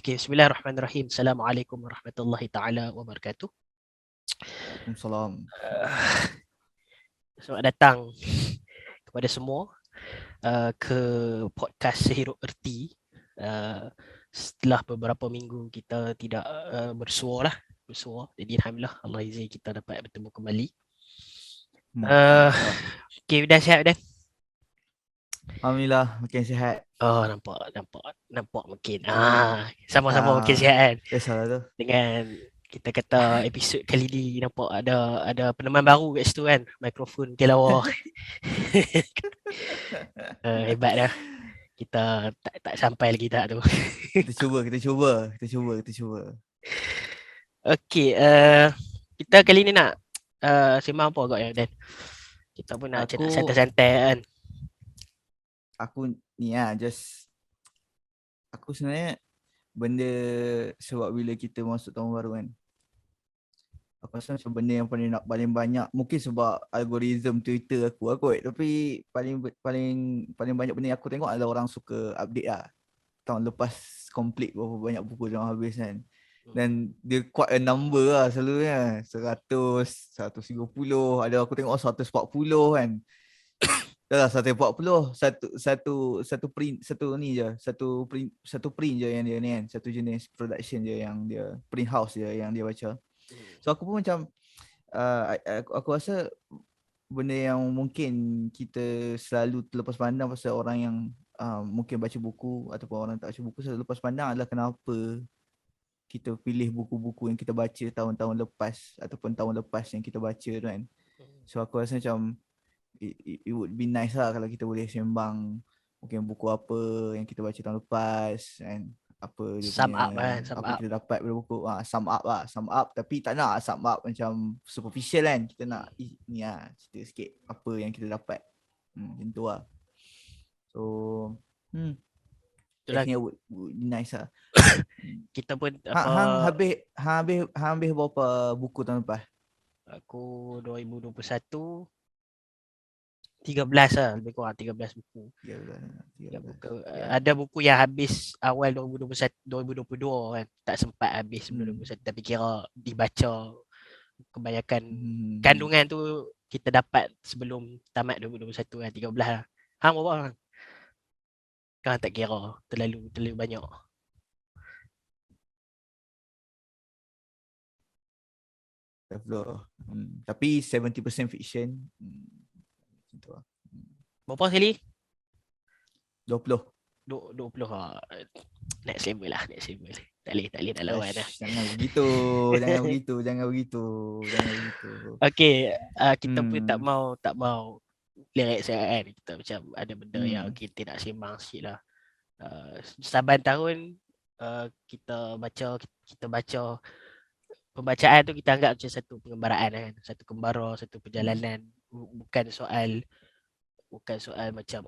Okay, Bismillahirrahmanirrahim. Assalamualaikum warahmatullahi taala wabarakatuh. Waalaikumsalam. Selamat datang kepada semua ke podcast Sehiruk Erti. Setelah beberapa minggu kita tidak bersua. Jadi alhamdulillah Allah izin kita dapat bertemu kembali. Alhamdulillah. Okay, dah sihat dah? Alhamdulillah makin sihat. Oh, nampak makin. Sama-sama makin sihat kan. Biasalah tu. Dengan kita kata episod kali ni nampak ada peneman baru kat situ kan, mikrofon kelawar. Hebat dah. Kita tak sampai lagi tak tu. Kita cuba. Okey, kita kali ni nak sembang apa agak ya Dan? Kita pun nak Aku santai-santai kan. aku ni aku sebenarnya benda sebab bila kita masuk tahun baru kan. Aku rasa macam benda yang paling banyak mungkin sebab algoritma Twitter aku kot, tapi paling banyak benda yang aku tengok adalah orang suka update lah. Tahun lepas complete berapa banyak buku yang habis kan. Dan dia quite a number lah selalunya. 100, 130, ada aku tengok 140 kan. Dah lah 140, satu print je yang dia ni kan. Satu jenis production je yang dia, print house je yang dia baca. So aku pun macam, aku rasa benda yang mungkin kita selalu terlepas pandang pasal orang yang mungkin baca buku ataupun orang tak baca buku selalu lepas pandang adalah kenapa kita pilih buku-buku yang kita baca tahun-tahun lepas ataupun tahun lepas yang kita baca tu kan. So aku rasa macam it would be nice lah kalau kita boleh sembang mungkin buku apa yang kita baca tahun lepas and apa dia Sum punya, up kan, apa kita dapat dari buku. Sum up tapi tak nak sum up macam superficial kan. Kita nak ni lah, cerita sikit apa yang kita dapat. Macam tu lah. So I think it would be nice lah. Kita pun Hang apa, habis berapa buku tahun lepas? aku 2021 13 lah, lebih kurang 13 buku. 13. Ada buku yang habis awal 2021 2022 kan, tak sempat habis sebelum 2021 tapi kira dibaca kebanyakan kandungan tu kita dapat sebelum tamat 2021 kan, 13 lah. Hang berapa hang? Kan tak kira, terlalu banyak. Tapi 70% fiction. Macam tu lah. Berapa sekali? 20. 20 lah. Next level. Tak boleh nak lawan lah. Jangan begitu. Okay, kita pun tak mau lirik sangat kan. Kita macam ada benda yang kita nak sembang sikit lah. Saban tahun kita baca pembacaan tu kita anggap macam satu pengembaraan kan, satu kembara, satu perjalanan. Bukan soal macam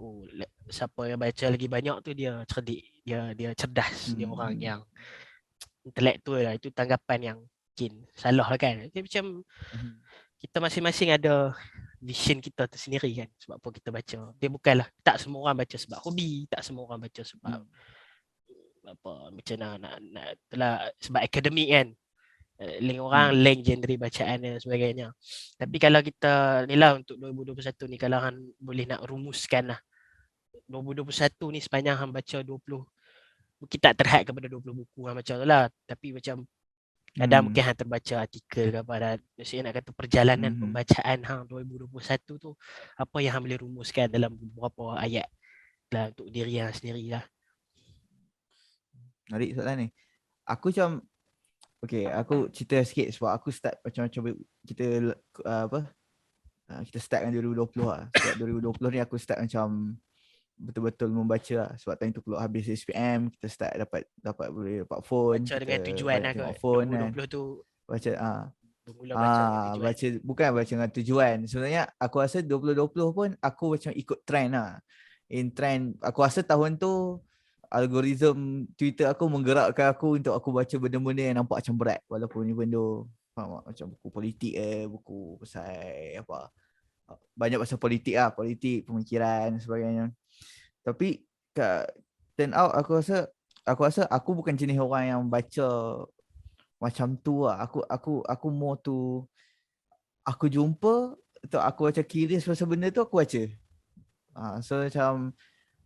siapa yang baca lagi banyak tu dia cerdik, dia cerdas, dia orang yang intelektual lah. Itu tanggapan yang mungkin salah lah kan. Jadi macam kita masing-masing ada vision kita tersendiri kan, sebab apa kita baca. Dia bukanlah, tak semua orang baca sebab hobi, tak semua orang baca sebab apa macam nak itulah sebab akademik kan. Lain orang lain genre bacaan dan sebagainya. Tapi kalau kita ni lah untuk 2021 ni, kalau hang boleh nak rumuskan lah 2021 ni sepanjang hang baca 20, mungkin tak terhad kepada 20 buku hang baca tu lah, tapi macam kadang mungkin hang terbaca artikel ke apa, dan maksudnya nak kata perjalanan pembacaan hang 2021 tu, apa yang hang boleh rumuskan dalam beberapa ayat lah untuk diri hang sendiri lah. Menarik soalan ni. Aku macam aku cerita sikit sebab aku start macam kita kita start dengan 2020 lah. Sebab 2020 ni aku start macam betul-betul membaca lah. Sebab time tu keluar habis SPM, kita start boleh dapat phone. Baca dengan tujuan lah kot. 2020 tu baca baca bukan baca dengan tujuan. Sebenarnya aku rasa 2020 pun aku macam ikut trend lah. In trend, aku rasa tahun tu algoritma Twitter aku menggerakkan aku untuk aku baca benda-benda yang nampak macam berat, walaupun ni benda macam buku politik buku pasal apa, banyak pasal politik, pemikiran dan sebagainya. Tapi turn out aku rasa aku rasa aku bukan jenis orang yang baca macam tu lah. Aku more tu, aku jumpa atau aku macam curious pasal benda tu, aku baca.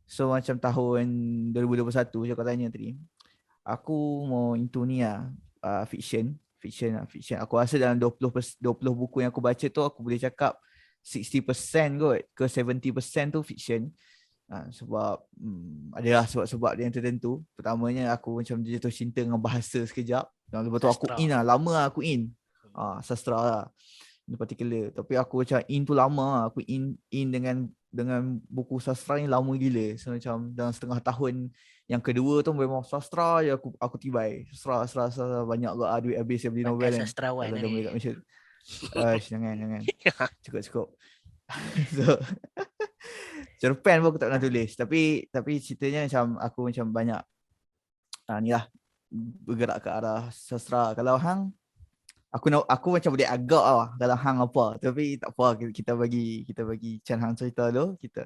So macam tahun 2021 je kau tanya tadi, aku mau into ni lah, fiction. Aku rasa dalam 20 buku yang aku baca tu, aku boleh cakap 60% kot ke 70% tu fiction. Sebab adalah sebab-sebab yang tertentu. Pertamanya aku macam jatuh cinta dengan bahasa sekejap. Dan lepas tu aku Sastra. in lah, lama lah aku in. Sastra lah in particular. Tapi aku macam in tu lama lah. Aku in dengan buku sastra ni lama gila. So macam dalam setengah tahun yang kedua tu memang sastra je aku tibai. Sastra banyak gak duit habis saya beli novel Bakal kan. sastrawan Kalau dah ni. boleh kat Malaysia. Jangan. Cukup. So cerpen pun aku tak pernah tulis. Tapi ceritanya macam aku macam banyak ni lah, bergerak ke arah sastra. Kalau hang, aku macam boleh agak lah kalau hang apa. Tapi tak apa, kita bagi Chan hang cerita dulu. Kita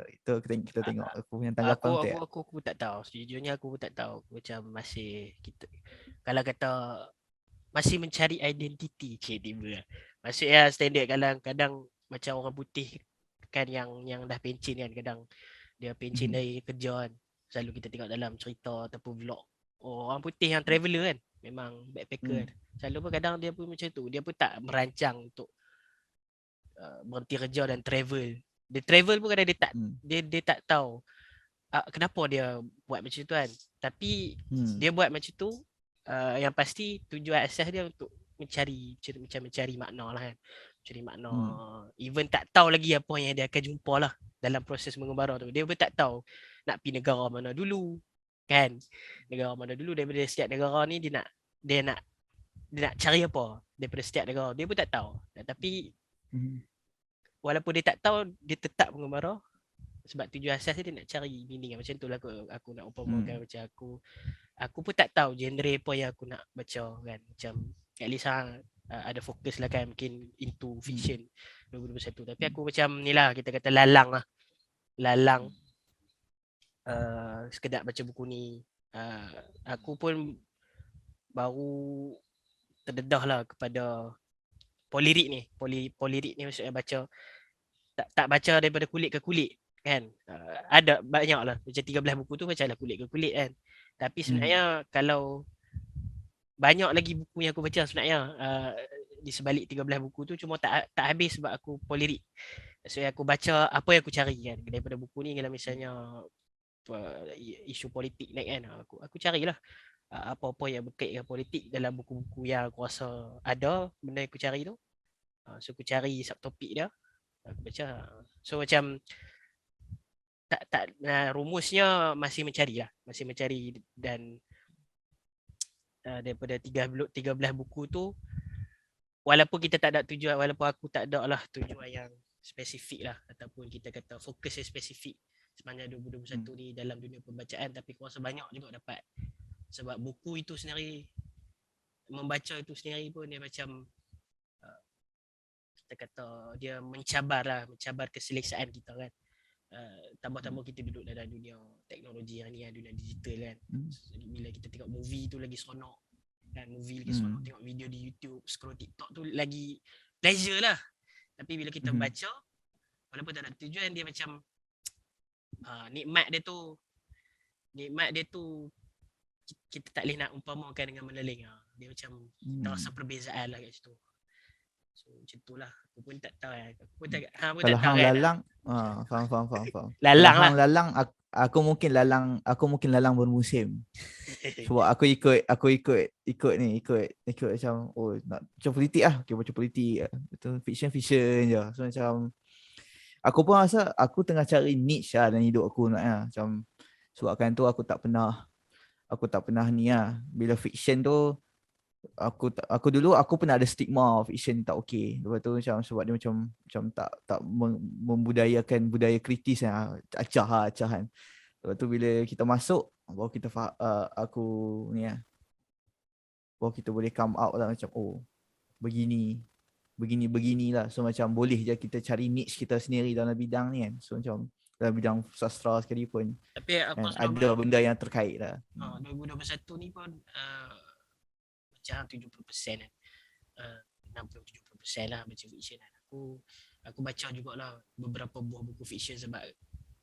tengok aku punya tanggapan betul tak? Aku tak tahu. Sejujurnya aku pun tak tahu. Macam masih kita, kalau kata masih mencari identiti, tiba. Maksudnya standard kadang-kadang macam orang putih kan yang dah pencin kan, kadang dia pencin dari kerja kan. Selalu kita tengok dalam cerita ataupun vlog. Orang putih yang traveller kan, memang backpacker kan. Selalu pun kadang dia pun macam tu. Dia pun tak merancang untuk berhenti kerja dan travel. Dia travel pun kadang dia tak tahu kenapa dia buat macam tu kan. Tapi dia buat macam tu, yang pasti tujuan asas dia untuk mencari makna lah kan. Mencari makna. Even tak tahu lagi apa yang dia akan jumpa lah dalam proses mengembara tu. Dia pun tak tahu nak pergi negara mana dulu kan. Negara mana dulu, daripada setiap negara ni dia nak cari apa daripada setiap negara. Dia pun tak tahu. Tapi walaupun dia tak tahu, dia tetap mengembara. Sebab tujuan asas dia nak cari meaning. Macam tu lah aku nak umpamakan. Macam aku pun tak tahu genre apa yang aku nak baca kan. Macam at least ada fokus lah kan, mungkin into fiction 2021. Tapi aku macam ni lah, kita kata lalang lah. Lalang sekedar baca buku ni. Aku pun baru terdedah lah kepada polirik ni. Polirik ni maksudnya baca, tak baca daripada kulit ke kulit kan. Ada banyak lah, macam 13 buku tu macam lah kulit ke kulit kan. Tapi sebenarnya kalau banyak lagi buku yang aku baca sebenarnya, di sebalik 13 buku tu, cuma tak habis sebab aku polirik. Maksudnya aku baca apa yang aku cari kan daripada buku ni. Kalau misalnya isu politik naik kan, aku carilah apa-apa yang berkait dengan politik dalam buku-buku yang aku rasa ada benda yang aku cari tu. So aku cari subtopik dia, aku baca. So macam rumusnya masih mencari dan daripada 13 buku tu, walaupun kita tak ada tujuan, walaupun aku tak ada lah tujuan yang spesifik lah, ataupun kita kata fokus yang spesifik sepanjang 2021 ni dalam dunia pembacaan, tapi aku rasa banyak juga dapat. Sebab buku itu sendiri, membaca itu sendiri pun dia macam kita kata dia mencabar keselesaan kita kan. Tambah-tambah kita duduk dalam dunia teknologi yang ni, dunia digital kan. Bila kita tengok movie tu lagi seronok kan, movie lagi seronok. Tengok video di YouTube, scroll TikTok tu lagi pleasure lah. Tapi bila kita baca, walaupun tak ada tujuan, dia macam nikmat dia tu kita tak boleh nak umpamakan dengan meleling. Dia macam terasa perbezaan lah kat situ. So macam tu lah. Aku pun tak tahu kan. Kalau hang lalang, faham. Lalang kalau hang lah. lalang, aku mungkin lalang bermusim. Sebab aku ikut macam nak baca politik lah. Okay, baca politik. Betul, fiction je. So macam aku pun rasa aku tengah cari niche lah dalam hidup aku nak macam, sebabkan tu aku tak pernah ni lah. Bila fiction tu aku dulu pernah ada stigma fiction tak okey. Lepas tu macam sebab dia macam tak membudayakan budaya kritis acah kan. Lepas tu bila kita masuk, baru kita aku ni lah, baru kita boleh come out lah macam beginilah. So macam boleh je kita cari niche kita sendiri dalam bidang ni kan. So macam dalam bidang sastra sekalipun. Tapi aku Kan? selalu Ada benda yang terkait lah. 2021 ni pun macam 70% kan. 60-70% lah baca fiction kan. Aku baca jugalah beberapa buah buku fiction sebab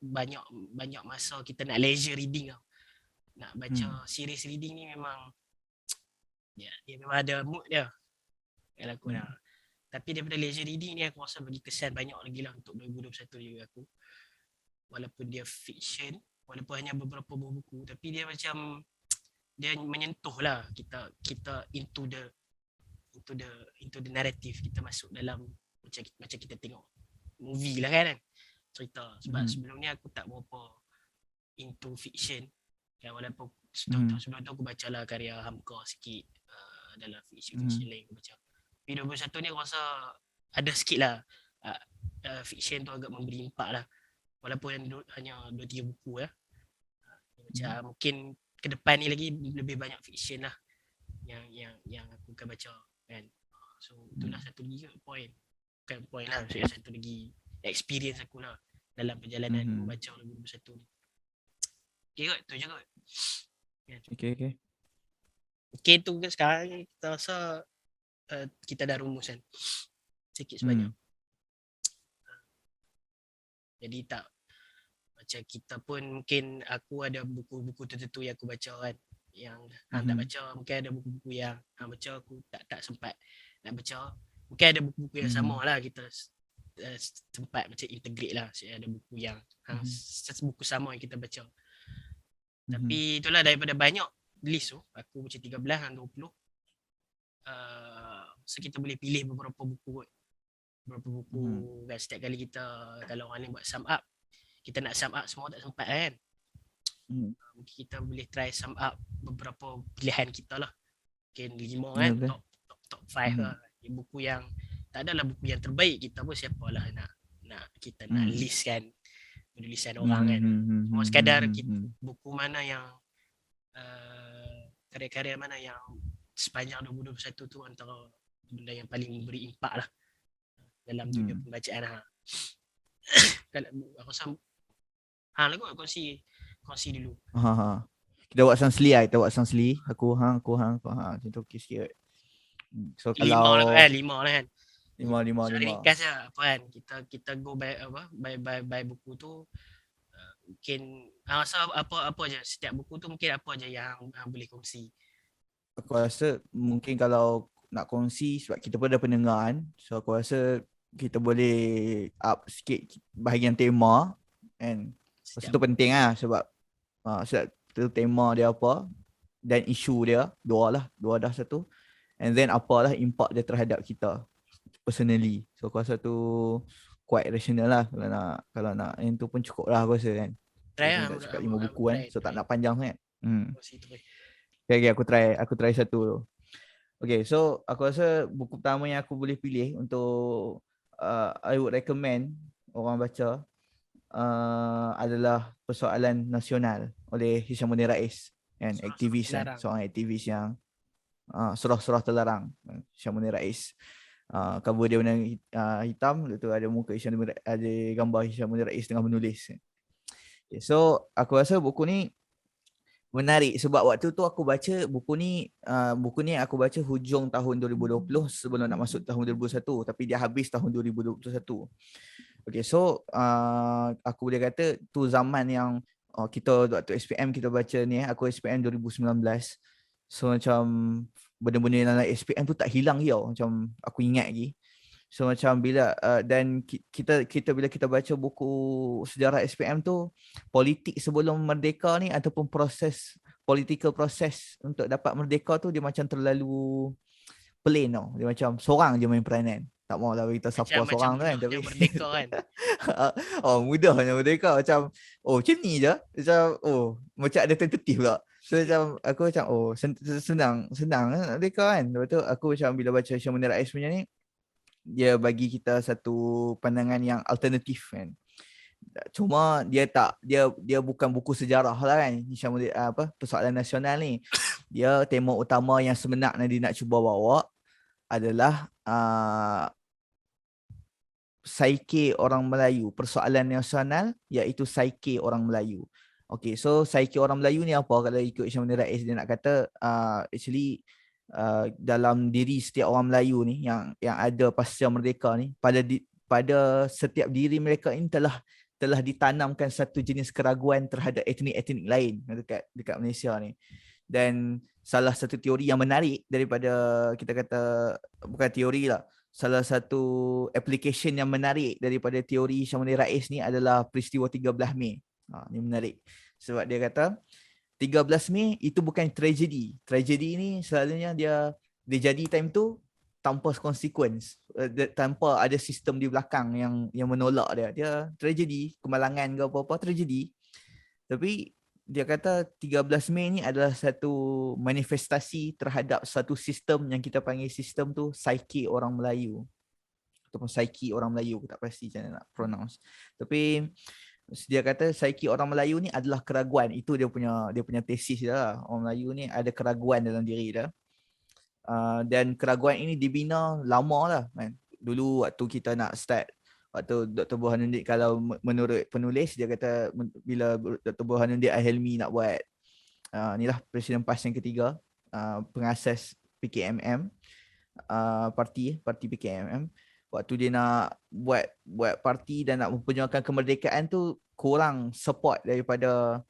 banyak masa kita nak leisure reading tau. Nak baca series reading ni memang dia memang ada mood dia. Kalau aku nak. Tapi daripada leisure reading ni aku rasa bagi kesan banyak lagi lah untuk 2021 juga aku. Walaupun dia fiction, walaupun hanya beberapa buah buku, tapi dia macam dia menyentuh lah kita into the narrative, kita masuk dalam macam kita tengok movie lah kan cerita. Sebab sebelum ni aku tak berapa into fiction kan, walaupun sebelum tu aku baca lah karya Hamka sikit dalam fiction lain aku baca. Tapi 2021 ni aku rasa ada sikit lah fiction tu agak memberi impak lah, walaupun hanya 2-3 buku lah. Macam mungkin ke depan ni lagi lebih banyak fiction lah yang aku akan baca kan. So itulah satu lagi point. Bukan point lah, satu lagi experience aku lah dalam perjalanan membaca 2021 ni. Okay kot, tu je kot. Okay tu ke sekarang kita rasa kita dah rumus kan sikit sebanyak. Jadi tak macam kita pun mungkin aku ada buku-buku tertentu yang aku baca kan, yang hang tak baca. Mungkin ada buku-buku yang hang baca aku tak sempat nak baca. Mungkin ada buku-buku yang sama lah kita sempat macam integrate lah. Ada buku yang buku sama yang kita baca. Tapi itulah daripada banyak list tu, aku macam 13 dan 20. So kita boleh pilih beberapa buku kot. Beberapa buku kan, setiap kali kita, kalau orang ni buat sum up, kita nak sum up semua tak sempat kan. Mungkin kita boleh try sum up beberapa pilihan kita lah. Mungkin 5 kan, top 5 lah. Buku yang, tak adalah buku yang terbaik, kita pun siapalah nak kita nak list kan, penulisan orang kan. Cuma sekadar buku mana yang karya-karya mana yang sepanjang 2021 tu antara benda yang paling memberi impak lah dalam dunia pembacaan lah. Kalau aku rasa lah kot kongsi dulu. Kita buat sansli lah, Aku hang. Macam tu okey sikit. So kalau 5 lah kan. 5. So ringkas lah apa kan. Kita go by buku tu. Mungkin rasa apa je setiap buku tu, mungkin apa je yang boleh kongsi. Aku rasa mungkin kalau nak kongsi, sebab kita pun ada pendengar kan, so aku rasa kita boleh up sikit bahagian tema kan. Pasal tu penting lah, sebab tu tema dia apa dan isu dia, dua dah satu, and then apalah impak dia terhadap kita personally. So aku rasa tu quite rational lah. Kalau nak yang tu pun cukup lah aku rasa kan. Try lah, cakap 5 buku kan, so tak nak panjang sangat. Okay, aku try satu tu. Okay, so aku rasa buku pertama yang aku boleh pilih untuk I would recommend orang baca adalah Persoalan Nasional oleh Hishamuddin Rais, kan, aktivis kan, seorang aktivis yang surah-surah terlarang, Hishamuddin Rais. Cover dia warna hitam, lepas tu ada muka ada gambar Hishamuddin Rais tengah menulis. Okay, so aku rasa buku ni menarik sebab waktu tu aku baca buku ni aku baca hujung tahun 2020 sebelum nak masuk tahun 2021, tapi dia habis tahun 2021. Okay, so aku boleh kata tu zaman yang kita waktu SPM kita baca ni, aku SPM 2019. So macam benda-benda dalam SPM tu tak hilang tau, macam aku ingat lagi. So macam bila dan kita bila kita baca buku sejarah SPM tu, politik sebelum merdeka ni ataupun political proses untuk dapat merdeka tu, dia macam terlalu plain tau. Dia macam seorang je main peranan. Tak mau lah beritahu siapa seorang tu kan, tapi merdeka kan. Mudahnya merdeka, macam macam ni je. Macam ada tentatif pula. So macam aku macam senang merdeka kan. Lepas tu aku macam bila baca Hishamuddin Rais punya ni, dia bagi kita satu pandangan yang alternatif kan. Cuma dia bukan buku sejarah lah kan, Hishamuddin Persoalan Nasional ni. Dia tema utama yang sebenarnya dia nak cuba bawa adalah psyche orang Melayu, persoalan nasional iaitu psyche orang Melayu. Okay, so psyche orang Melayu ni apa? Kalau ikut Syamsul Rais dia nak kata actually dalam diri setiap orang Melayu ni yang ada pasca merdeka ni, pada setiap diri mereka ini telah ditanamkan satu jenis keraguan terhadap etnik-etnik lain dekat Malaysia ni. Dan salah satu teori yang menarik daripada, kita kata, bukan teori lah, salah satu application yang menarik daripada teori Syamsul Rais ni adalah peristiwa 13 Mei. Ni menarik. Sebab dia kata 13 Mei itu bukan tragedi. Tragedi ni selalunya dia jadi time tu tanpa consequence, tanpa ada sistem di belakang yang menolak dia. Dia tragedi, kemalangan ke apa-apa, tragedi. Tapi dia kata 13 Mei ni adalah satu manifestasi terhadap satu sistem yang kita panggil sistem tu psyche orang Melayu. Ataupun psyche orang Melayu, aku tak pasti macam mana nak pronounce. Tapi dia kata psyche orang Melayu ni adalah keraguan. Itu dia punya tesis dia lah. Orang Melayu ni ada keraguan dalam diri dia. Dan keraguan ini dibina lama lah kan. Dulu waktu kita nak start, waktu Dr. Burhanuddin, kalau menurut penulis, dia kata bila Dr. Burhanuddin Al-Hilmi nak buat inilah Presiden PAS yang ketiga, pengasas PKMM, parti PKMM, waktu dia nak buat parti dan nak memperjuangkan kemerdekaan tu, kurang support daripada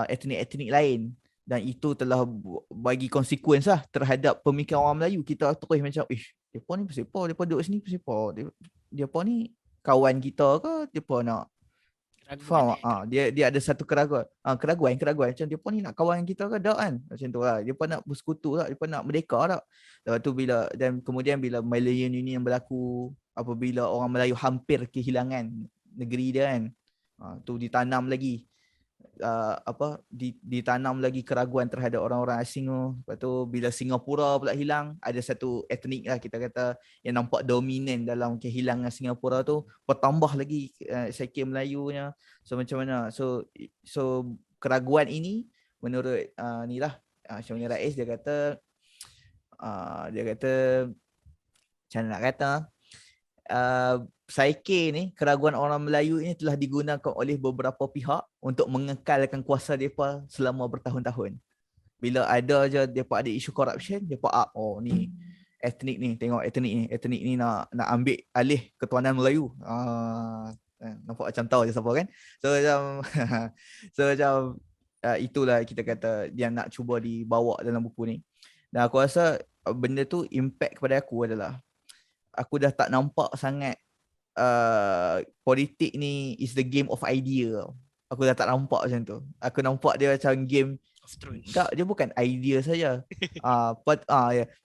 etnik-etnik lain. Dan itu telah bagi konsekuens lah terhadap pemikiran orang Melayu. Kita terus macam, mereka ni pasal apa? Mereka duduk sini pasal apa? Mereka ni kawan kita ke? Mereka nak faham? Dia ada satu keraguan. Keraguan. Macam mereka ni nak kawan kita ke? Tak kan? Macam tu lah. Mereka nak bersekutu tak? Mereka nak merdeka tak? Lepas tu kemudian bila Malayan Union berlaku, apabila orang Melayu hampir kehilangan negeri dia kan, tu ditanam lagi ditanam lagi keraguan terhadap orang-orang asing tu. Lepas tu bila Singapura pula hilang, ada satu etnik lah, kita kata, yang nampak dominan dalam kehilangan Singapura tu, bertambah lagi psyche Melayunya. So macam mana? So keraguan ini menurut ni lah Syamsul Rais, dia kata macam nak kata, psyche ni, keraguan orang Melayu ini telah digunakan oleh beberapa pihak untuk mengekalkan kuasa mereka selama bertahun-tahun. Bila ada je mereka ada isu corruption, mereka ni etnik ni, tengok etnik ni nak ambil alih ketuanan Melayu. Nampak macam tahu je siapa kan. So macam itulah kita kata dia nak cuba dibawa dalam buku ni. Dan aku rasa benda tu impact kepada aku adalah, aku dah tak nampak sangat politik ni is the game of idea. Aku dah tak nampak macam tu. Aku nampak dia macam game of Thrones. Tak, dia bukan idea saja.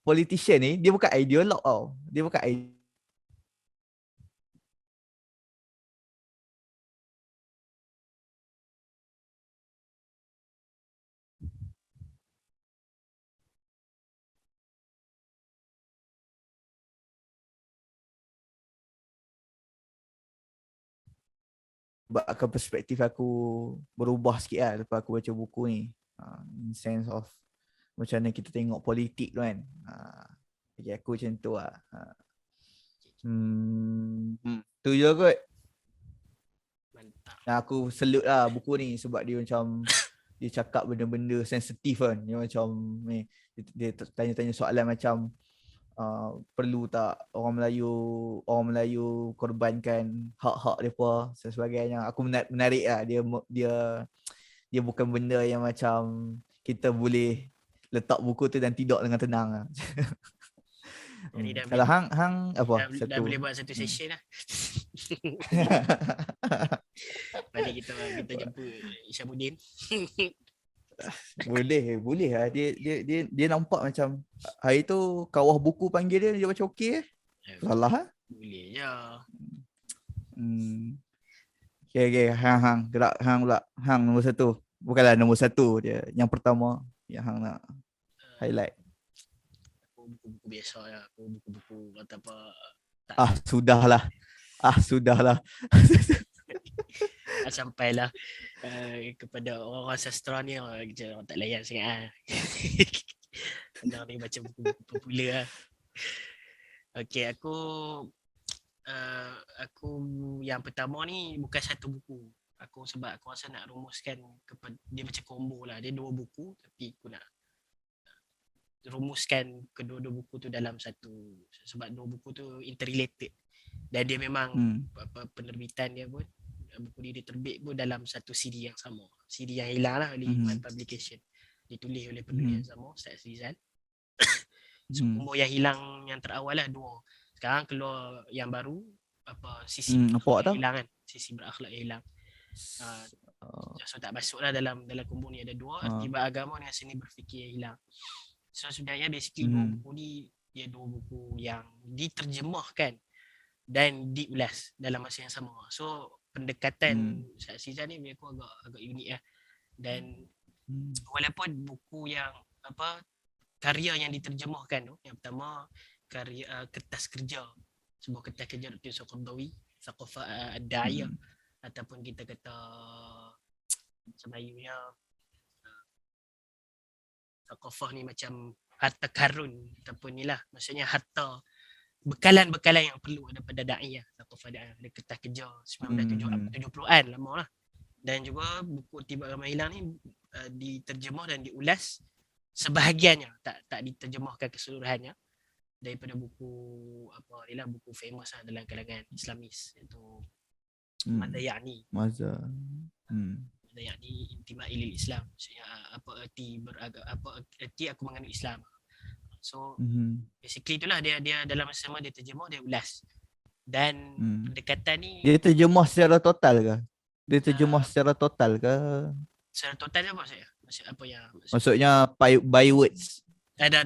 Politician ni dia bukan ideolog tau. Dia bukan sebabkan perspektif aku berubah sikit lah lepas aku baca buku ni. In sense of macam mana kita tengok politik tu kan. Bagi aku macam tu lah. Tu je kot. Mantap. Aku salute lah buku ni sebab dia macam dia cakap benda-benda sensitif kan. Dia macam dia tanya-tanya soalan macam perlu tak orang Melayu korbankan hak-hak mereka dan sebagainya. Aku menarik lah. Dia bukan benda yang macam kita boleh letak buku tu dan tidur dengan tenang lah. Kalau hang apa? Dah boleh buat satu session lah. Balik kita jumpa Isyamuddin. Boleh lah. Dia nampak macam hari tu kawah buku panggil dia macam okey salah lah. Boleh je. Okay. Hang gerak hang pula. Hang nombor satu. Bukanlah nombor satu dia. Yang pertama yang hang nak highlight. Buku-buku biasa lah. Buku-buku kata apa. Sudahlah. Sampailah kepada orang-orang sastra ni, orang tak layan sangat lah. Senang ni baca buku-buku popular lah. Okay, aku Aku yang pertama ni bukan satu buku. Sebab aku rasa nak rumuskan dia macam combo lah. Dia 2 buku tapi aku nak rumuskan kedua-dua buku tu dalam satu, sebab 2 buku tu interrelated. Dan dia memang penerbitan dia pun, buku ni dia terbit pun dalam satu CD yang sama. CD yang hilang lah oleh Iman Publication. Ditulis oleh penulis yang sama, Ustaz Rizal. So, umur yang hilang yang terawal lah 2. Sekarang keluar yang baru, sisi berakhlak yang hilang kan. Sisi berakhlak yang hilang. So tak masuk lah dalam kumbung ni ada 2, Akibat Agama dengan Seni Berfikir yang hilang. So sebenarnya basically 2 buku ni dia 2 buku yang diterjemahkan dan diulas dalam masa yang sama. So pendekatan Ustaz Rizal ni bagi aku agak unik lah. Dan walaupun buku yang karya yang diterjemahkan tu, yang pertama karya Kertas Kerja, sebuah kertas kerja Dr. Yusuf Qaradawi, Thaqafah Ad-Da'iyah, ataupun kita kata macam Melayunya Thaqafah ni macam harta karun ataupun ni lah, maksudnya harta bekalan-bekalan yang perlu ada pada da'iyah. Thaqafah Ad-Da'iyah, ada kertas kerja 1970-an, lama lah. Dan juga buku Tiba Agama Hilang ni diterjemah dan diulas sebahagiannya, tak diterjemahkan keseluruhannya, daripada buku buku famous lah dalam kalangan Islamis, iaitu Madza Ya'ni. Intima'i lil Islam. Maksudnya apa erti aku menganut Islam. So basically itulah dia dalam masa sama dia terjemah, dia ulas. Dan pendekatan ni dia terjemah secara total ke? Dia terjemah secara total ke? Secara total apa maksudnya? Maksudnya by words. Ada.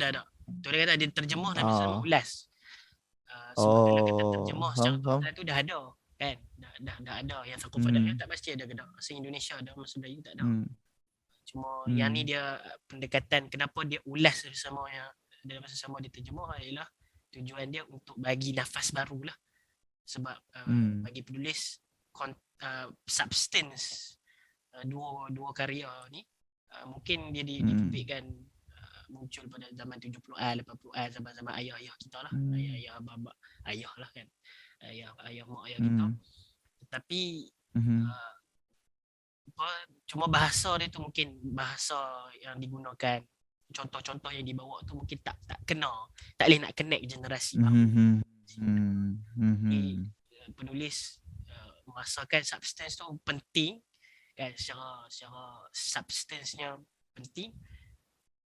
Tu dia kata dia terjemah dan sama ulas. Sebab kalau kata terjemah secara total tu dah ada kan. Dah ada yang Thaqafah Ad-Da'iyah tak pasti ada ke tak. Bahasa Indonesia ada, bahasa Melayu tak ada. Cuma yang ni dia pendekatan kenapa dia ulas sama yang dalam masa sama dia terjemah ialah tujuan dia untuk bagi nafas baru lah. Sebab bagi penulis substance dua karya ni mungkin dia diterbitkan muncul pada zaman 70-an, 80-an, zaman-zaman ayah-ayah kita lah. Ayah baba, ayah lah kan. Ayah mak ayah kita. Tetapi cuma bahasa dia tu mungkin bahasa yang digunakan, contoh-contoh yang dibawa tu mungkin tak kena, tak boleh nak connect generasi baru. Penulis merasakan substance tu penting kan, secara substance-nya penting,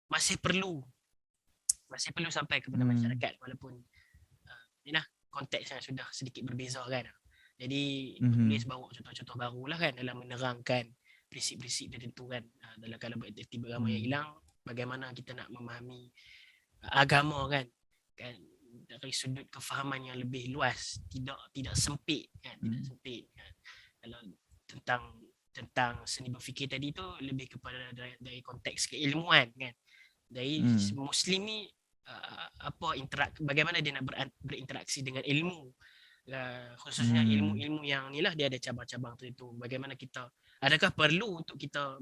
masih perlu sampai kepada masyarakat walaupun inilah konteksnya sudah sedikit berbeza kan. Jadi penulis bawa contoh-contoh baru lah kan dalam menerangkan prinsip-prinsip tertentu kan. Dalam kalau Tiba Agama yang hilang, bagaimana kita nak memahami agama kan dari sudut kefahaman yang lebih luas, tidak sempit kan, tidak sempit kan. Kalau tentang seni berfikir tadi tu lebih kepada dari konteks keilmuan kan. Dari Muslim ni bagaimana dia nak berinteraksi dengan ilmu, khususnya ilmu-ilmu yang ni lah, dia ada cabang-cabang tertentu. Bagaimana kita, adakah perlu untuk kita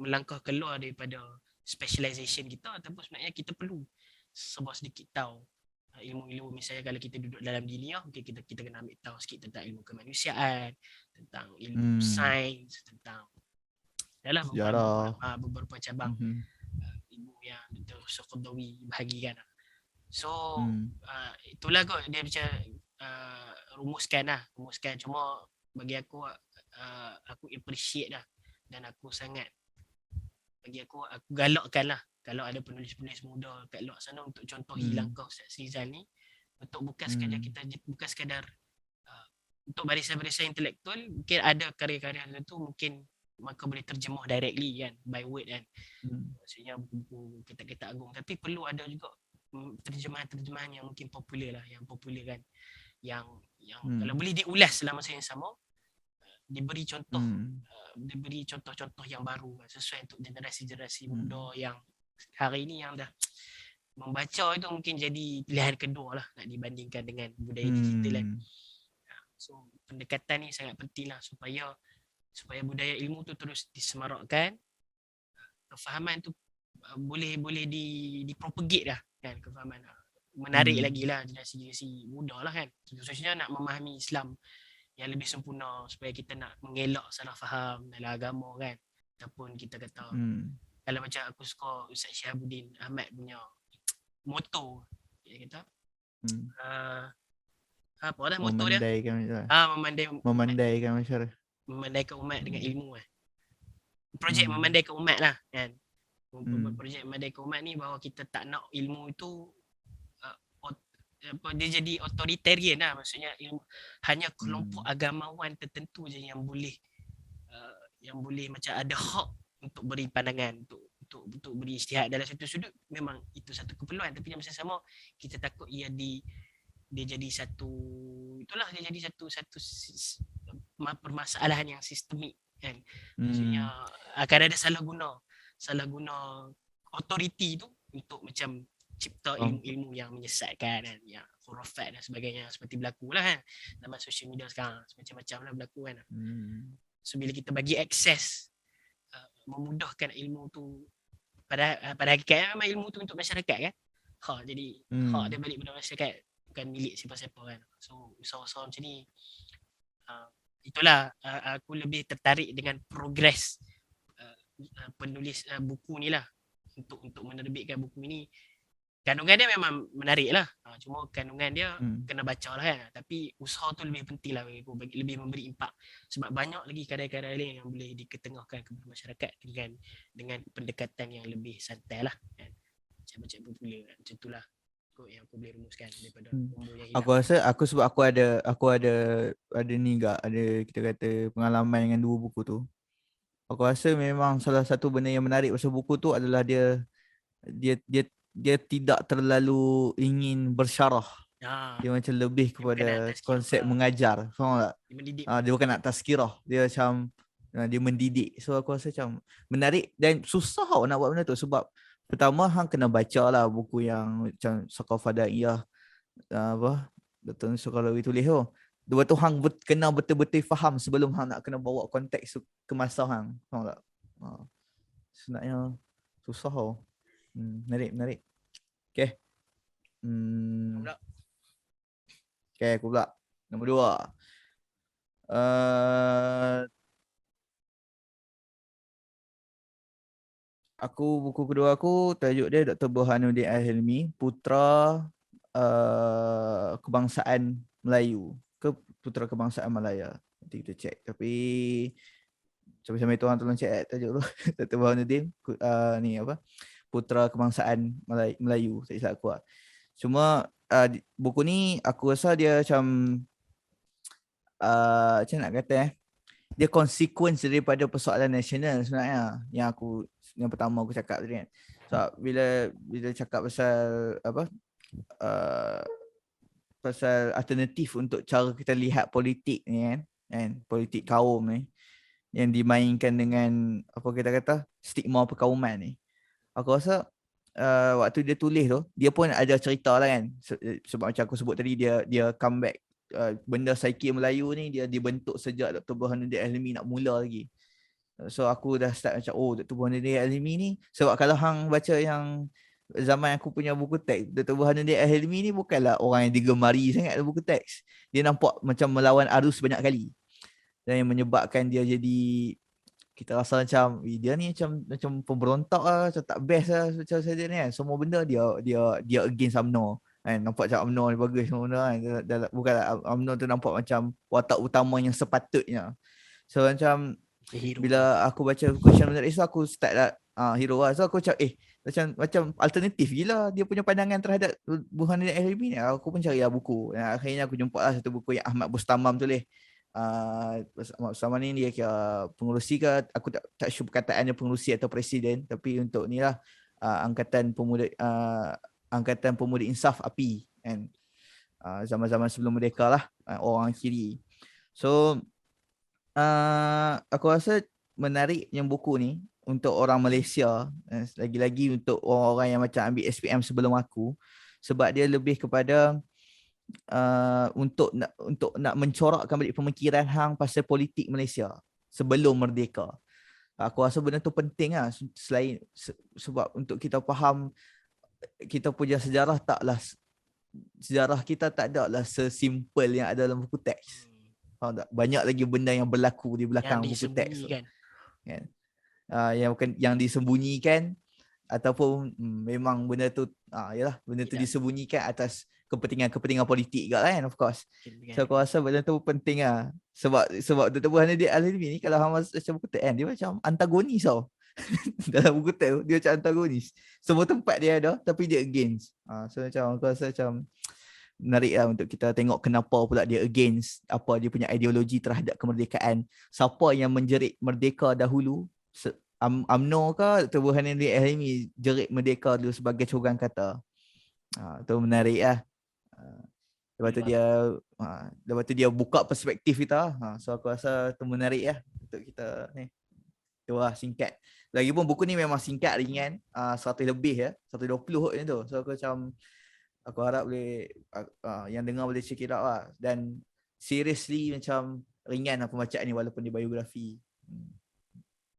melangkah keluar daripada specialization kita, ataupun sebenarnya kita perlu sedikit tahu ilmu-ilmu. Misalnya kalau kita duduk dalam dunia, mungkin kita kena ambil tahu sikit tentang ilmu kemanusiaan, tentang ilmu sains, tentang beberapa cabang ilmu yang Dr. Yusuf Qaradawi bahagikan. So itulah kot dia macam rumuskan. Cuma bagi aku appreciate lah, dan aku sangat, bagi aku galakkan lah kalau ada penulis-penulis muda kat luar sana untuk contohi langkah Ustaz Rizal ni, untuk bukan sekadar untuk barisan-barisan intelektual. Mungkin ada karya-karya tertentu mungkin maka boleh terjemah directly kan, by word kan, maksudnya buku-buku kitab-kitab agung. Tapi perlu ada juga terjemahan-terjemahan yang mungkin popular lah, yang popular kan, yang kalau boleh diulas dalam masa yang sama, diberi contoh-contoh yang baru kan, sesuai untuk generasi-generasi muda yang hari ni yang dah membaca itu mungkin jadi pilihan kedua lah nak dibandingkan dengan budaya digital kan. So pendekatan ni sangat penting lah supaya budaya ilmu tu terus disemarakkan, kefahaman tu boleh dipropagate lah kan, kefahaman menarik lagi lah generasi muda lah kan, khususnya nak memahami Islam yang lebih sempurna, supaya kita nak mengelak salah faham dalam agama kan. Ataupun kita kata kalau macam aku suka Ustaz Syahabuddin Ahmad punya moto, dia kata apa dah moto dia, memandaikan masyarakat, memandaikan umat dengan ilmu projek memandaikan umat lah kan. Projek memandaikan umat ni bahawa kita tak nak ilmu itu dia jadi authoritarian lah, maksudnya ilmu hanya kelompok agamawan tertentu je yang boleh macam ada hak untuk beri pandangan, untuk beri ijtihad dalam satu sudut. Memang itu satu keperluan, tapi yang masa sama kita takut dia jadi satu permasalahan yang sistemik kan. Maksudnya akan ada salah guna authority tu untuk macam cipta ilmu-ilmu yang menyesatkan dan yang khurafat dan sebagainya, seperti berlaku lah kan dalam social media sekarang, macam-macam lah berlaku kan. So bila kita bagi akses, memudahkan ilmu tu, pada hakikatnya memang ilmu tu untuk masyarakat kan. Jadi hak dia balik pada masyarakat, bukan milik siapa-siapa kan. So usaha-usaha macam ni, itulah aku lebih tertarik dengan progres penulis buku ni lah, untuk menerbitkan buku ini. Kandungan dia memang menarik lah, cuma kandungan dia kena baca lah kan. Tapi usaha tu lebih penting lah bagi aku, lebih memberi impak. Sebab banyak lagi kadar-kadar lain yang boleh diketengahkan kepada masyarakat dengan pendekatan yang lebih santai lah kan. Macam popular macam tu lah yang aku boleh rumuskan daripada umur yang hilang. Aku rasa sebab aku ada ni enggak, ada kita kata pengalaman dengan dua buku tu. Aku rasa memang salah satu benda yang menarik pasal buku tu adalah dia tidak terlalu ingin bersyarah. Dia macam lebih kepada konsep mengajar. Faham tak? Dia bukan nak tazkirah. Dia macam dia mendidik. So aku rasa macam menarik dan susah nak buat benda tu. Sebab pertama hang kena baca lah buku yang macam Saqafah Daiyah Dr. Sukarawi tulis tu. Lepas tu hang kena betul-betul faham sebelum hang nak kena bawa konteks ke masa hang. Faham tak? Sebenarnya susah tau. Menarik. Okay. Okay, aku pula. Nombor 2. Buku kedua aku, tajuk dia Dr. Burhanuddin Al-Hilmi, Putra Kebangsaan Melayu ke Putra Kebangsaan Malaya. Nanti kita check. Tapi sama-sama itu orang tolong check tajuk tu. Dr. Burhanuddin ni apa? Putra Kebangsaan Melayu. Tak silap aku. Cuma buku ni aku rasa dia macam macam nak kata dia consequence daripada persoalan nasional sebenarnya yang pertama aku cakap tadi kan. So bila cakap pasal apa pasal alternatif untuk cara kita lihat politik ni kan politik kaum ni yang dimainkan dengan apa kita kata stigma perkauman ni. Aku rasa waktu dia tulis tu dia pun ada cerita lah kan, sebab macam aku sebut tadi dia comeback benda Psyche Melayu ni dia dibentuk sejak Dr. Burhanuddin Al-Hilmi nak mula lagi. So aku dah start macam Dr. Burhanuddin Al-Hilmi ni, sebab kalau hang baca yang zaman aku punya buku teks, Dr. Burhanuddin Al-Hilmi ni bukanlah orang yang digemari sangat dalam buku teks. Dia nampak macam melawan arus banyak kali. Dan yang menyebabkan dia jadi, kita rasa macam dia ni macam pemberontak lah, macam tak best lah macam saja ni kan. Semua benda dia against UMNO kan. Nampak macam UMNO ni bagus semua benda kan. Bukan UMNO tu nampak macam watak utama yang sepatutnya. So macam bila aku baca question menarik tu aku start lah hero lah. So aku macam macam alternatif gila dia punya pandangan terhadap Burhanuddin Al-Hilmi ni. Aku pun cari lah buku. Akhirnya aku jumpa lah satu buku yang Ahmad Bustamam tulis. Sama ni dia kira pengurusi ke, aku tak sure perkataannya pengurusi atau presiden, tapi untuk ni lah Angkatan Pemuda Insaf API kan, zaman-zaman sebelum merdeka lah, orang kiri. So aku rasa menarik yang buku ni untuk orang Malaysia, lagi-lagi untuk orang-orang yang macam ambil SPM sebelum aku, sebab dia lebih kepada untuk nak mencorakkan balik pemikiran hang pasal politik Malaysia sebelum merdeka. Aku rasa benda tu penting lah, selain sebab untuk kita faham kita punya sejarah taklah sejarah kita tak ada lah sesimpel yang ada dalam buku teks. Faham tak? Banyak lagi benda yang berlaku di belakang Yang buku teks tu. disembunyikan. Kan? Yang bukan yang disembunyikan ataupun memang benda tu yalah benda tu Tidak. disembunyikan atas kepentingan politik juga kan, of course. So Kan? aku rasa benda tu penting lah. Sebab Dr. Burhanuddin Al-Hilmi ni kalau hang macam buku teks kan, dia macam antagonis tau. Dalam buku teks tu dia macam antagonis. Semua tempat dia ada tapi dia against. So macam aku rasa macam menarik lah untuk kita tengok kenapa pula dia against apa dia punya ideologi terhadap kemerdekaan. Siapa yang menjerit merdeka dahulu? UMNO ke Dr. Burhanuddin Al-Hilmi jerit merdeka dulu sebagai corang kata. Tu menarik lah. Lepas tu dia buka perspektif kita. So aku rasa tu menarik lah untuk kita ni. Tu lah singkat. Lagipun buku ni memang singkat, ringan. 100 lebih ya. 120 macam tu. So aku harap boleh yang dengar boleh check it out lah. Dan seriously macam ringan lah pembacaan ni walaupun dia biografi.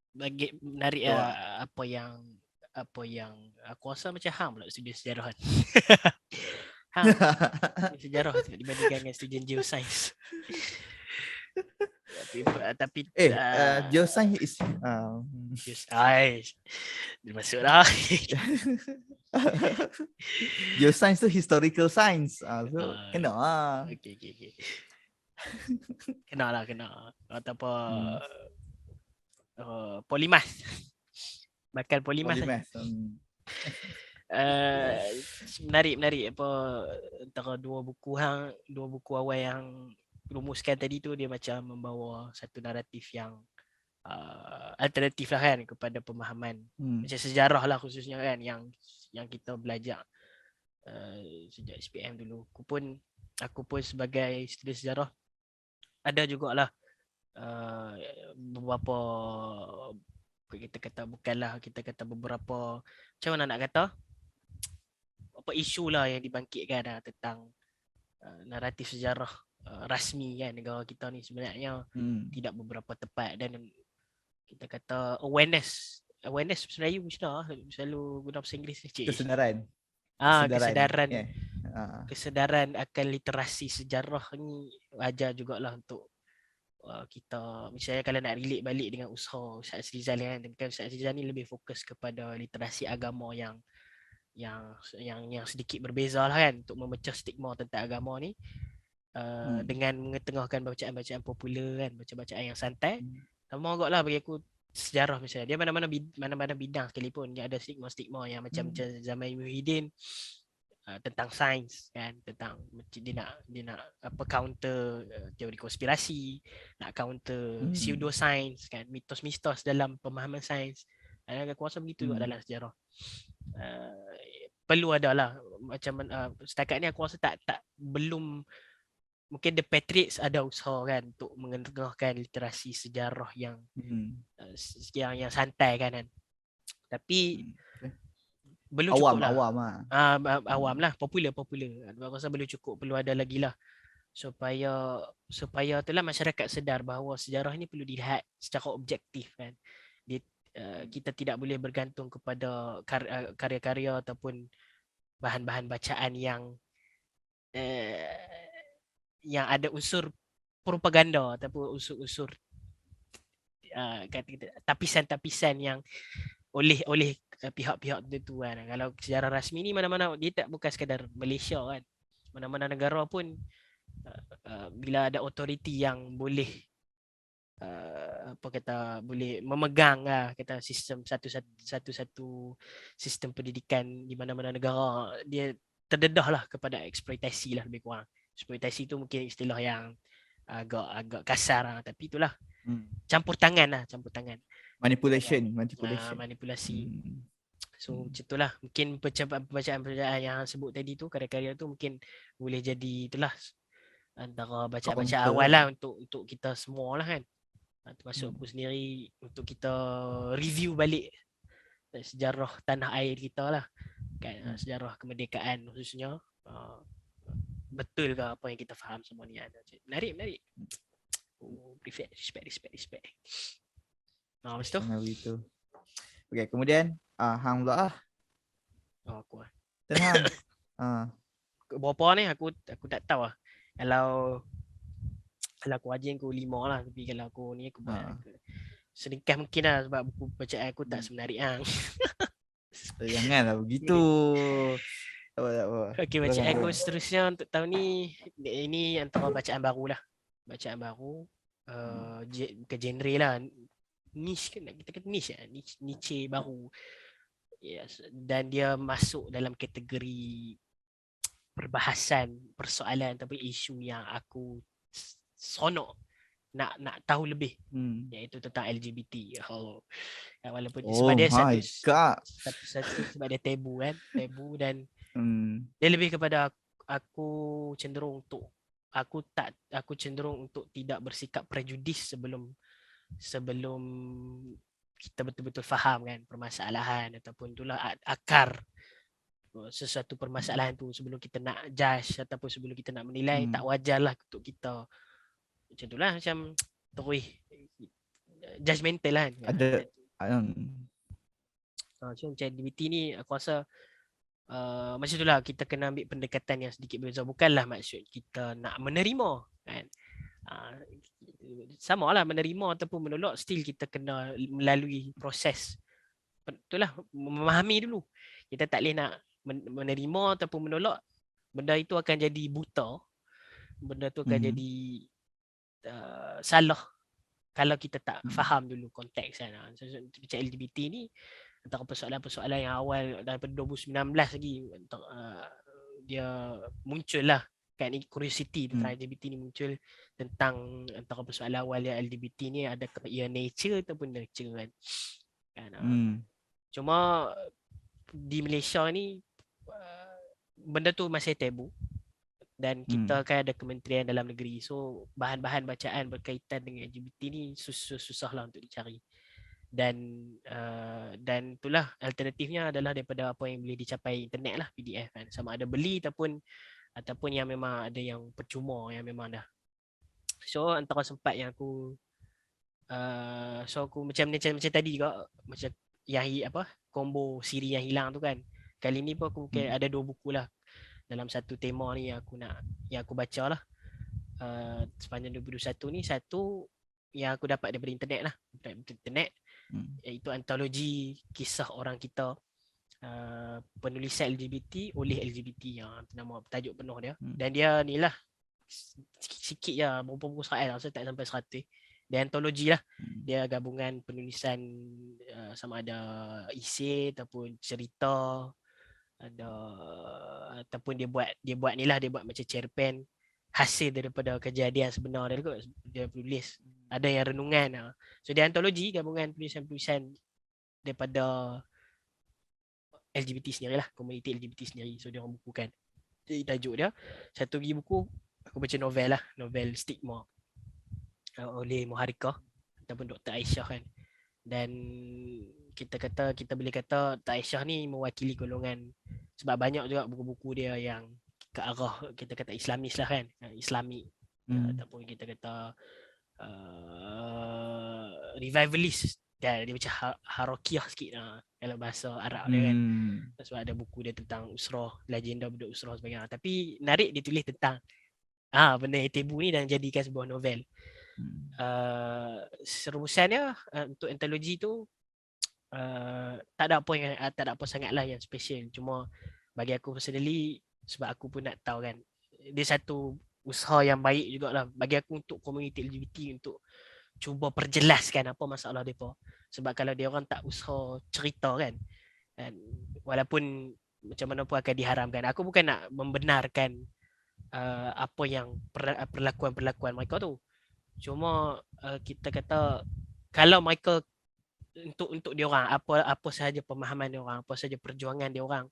Bagi menarik apa yang aku rasa macam hang pula student sejarah kan. Hang sejarah dibandingkan dengan student geoscience. tapi geoscience is dia masuk dah. Geoscience tu historical science. So kena lah. Okay. Kena. Ataupun polimas. Bakal polimas. Menarik apa antara dua buku awal yang rumuskan tadi tu, dia macam membawa satu naratif yang alternatif lah kan kepada pemahaman macam sejarah lah khususnya kan yang kita belajar sejak SPM dulu. Aku pun sebagai student sejarah ada jugalah beberapa kita kata beberapa macam mana nak kata apa isu lah yang dibangkitkan tentang naratif sejarah rasmi kan negara kita ni sebenarnya tidak beberapa tepat, dan kita kata awareness Melayu selalu guna bahasa Inggeris kesedaran kesedaran akan literasi sejarah ni wajar jugalah untuk kita, misalnya kalau nak relate balik dengan usaha Ustaz Rizal kan, Ustaz Rizal ni lebih fokus kepada literasi agama yang sedikit berbeza lah kan, untuk memecah stigma tentang agama ni dengan mengetengahkan bacaan-bacaan popular kan, bacaan-bacaan yang santai. Sama juga lah bagi aku sejarah, misalnya dia mana-mana bidang sekalipun dia ada stigma-stigma yang macam zaman Muhyiddin tentang sains kan, tentang dia nak apa counter teori konspirasi, nak counter pseudoscience kan, mitos-mitos dalam pemahaman sains. Aku rasa begitu juga dalam sejarah. Perlu adalah macam setakat ni aku rasa tak belum. Mungkin The Patriots ada usaha kan untuk mengetengahkan literasi sejarah yang santai kan. Tapi belum cukup awam lah, popular. Aku rasa belum cukup, perlu ada lagi lah supaya itulah masyarakat sedar bahawa sejarah ni perlu dilihat secara objektif kan. Kita tidak boleh bergantung kepada karya-karya ataupun bahan-bahan bacaan yang ada unsur propaganda ataupun unsur-unsur tapisan-tapisan yang oleh pihak-pihak tertentu kan. Kalau sejarah rasmi ni mana-mana dia bukan sekadar Malaysia kan. Mana-mana negara pun bila ada autoriti yang boleh boleh memegang kata sistem satu sistem pendidikan di mana-mana negara, dia terdedah lah kepada eksploitasi lah lebih kurang. Eksploitasi tu mungkin istilah yang agak kasar lah, tapi itulah campur tangan. Manipulasi. So macam itulah, mungkin bacaan-bacaan yang sebut tadi tu, karya-karya tu mungkin boleh jadi itulah antara bacaan-bacaan awal lah untuk kita semua lah kan, termasuk aku sendiri, untuk kita review balik sejarah tanah air kita lah kan, sejarah kemerdekaan khususnya. Betul ke apa yang kita faham semua ni? Menarik. Respect. Lepas tu? Okay, kemudian hang pula lah. Aku Tenang. berapa ni aku tak tahu lah. Kalau aku rajin aku 5 lah, tapi kalau aku ni aku buat sedikit mungkin lah sebab buku bacaan aku tak semenarik hang. Janganlah begitu. Tak apa. Okey, bacaan aku seterusnya untuk tahun ni, ini antara bacaan baru lah. Bacaan baru ke genre lah. Niche kan, kita kata niche lah. Niche baru. Yes. Dan dia masuk dalam kategori perbahasan, persoalan ataupun isu yang aku sonok nak tahu lebih, iaitu tentang LGBT. Walaupun sebab dia sebab dia tabu kan, tabu dan dia lebih kepada aku cenderung untuk tidak bersikap prejudis sebelum kita betul-betul faham kan permasalahan ataupun itulah akar sesuatu permasalahan tu sebelum kita nak judge ataupun sebelum kita nak menilai. Tak wajarlah untuk kita macam itulah, macam terus judgemental kan. Macam LGBT ni aku rasa macam itulah, kita kena ambil pendekatan yang sedikit berbeza. Bukanlah maksud kita nak menerima kan. Sama lah menerima ataupun menolak, still kita kena melalui proses itulah, memahami dulu. Kita tak boleh nak menerima ataupun menolak, benda itu akan jadi buta, benda tu akan jadi salah kalau kita tak faham dulu konteks kan. Macam LGBT ni antara persoalan-persoalan yang awal daripada 2019 lagi dia muncul lah kan, curiosity tentang LGBT ni muncul, tentang antara persoalan awal yang LGBT ni adakah ia nature ataupun nurture kan. Cuma di Malaysia ni benda tu masih tabu dan kita kan ada Kementerian Dalam Negeri, so bahan-bahan bacaan berkaitan dengan LGBT ni susah lah untuk dicari. Dan itulah alternatifnya adalah daripada apa yang boleh dicapai internet lah, PDF kan, sama ada beli ataupun yang memang ada yang percuma yang memang dah. So antara sempat yang aku macam tadi juga, macam yang combo siri yang hilang tu kan. Kali ni pun aku mungkin ada 2 buku lah dalam satu tema ni yang aku baca lah sepanjang 2021 ni. Satu yang aku dapat daripada internet lah, iaitu antologi kisah orang kita, penulisan LGBT oleh LGBT, yang nama tajuk penuh dia. Dan dia ni lah sikit je, berapa buku Israel, rasa tak sampai 100. Dia antologi lah, dia gabungan penulisan sama ada esei ataupun cerita, ataupun dia buat ni lah, dia buat macam cerpen hasil daripada kejadian sebenar dia kot, dia tulis. Ada yang renungan. So dia antologi gabungan tulisan-tulisan daripada LGBT sendiri lah, komuniti LGBT sendiri. So dia orang bukukan. Jadi tajuk dia, satu lagi buku aku baca novel lah, novel Stigma oleh Muharrikah ataupun Dr. Aisyah kan. Dan kita boleh kata Dr. Aisyah ni mewakili golongan, sebab banyak juga buku-buku dia yang ke arah kita kata Islamis lah kan, Islami, ataupun kita kata revivalist. Dia macam harakiyah sikit dalam bahasa Arab dia kan. Sebab ada buku dia tentang usrah, legenda budak usrah sebagainya. Tapi narik dia tulis tentang benda yang tabu ni dan jadikan sebuah novel. Serumusannya untuk antologi tu tak ada apa sangatlah yang special. Cuma bagi aku personally, sebab aku pun nak tahu kan, dia satu usaha yang baik jugalah bagi aku untuk komuniti LGBT untuk cuba perjelaskan apa masalah mereka. Sebab kalau dia orang tak usaha cerita kan, walaupun macam mana pun akan diharamkan. Aku bukan nak membenarkan apa yang perlakuan-perlakuan mereka tu. Cuma kita kata kalau mereka untuk dia orang, apa sahaja pemahaman dia orang, apa sahaja perjuangan dia orang,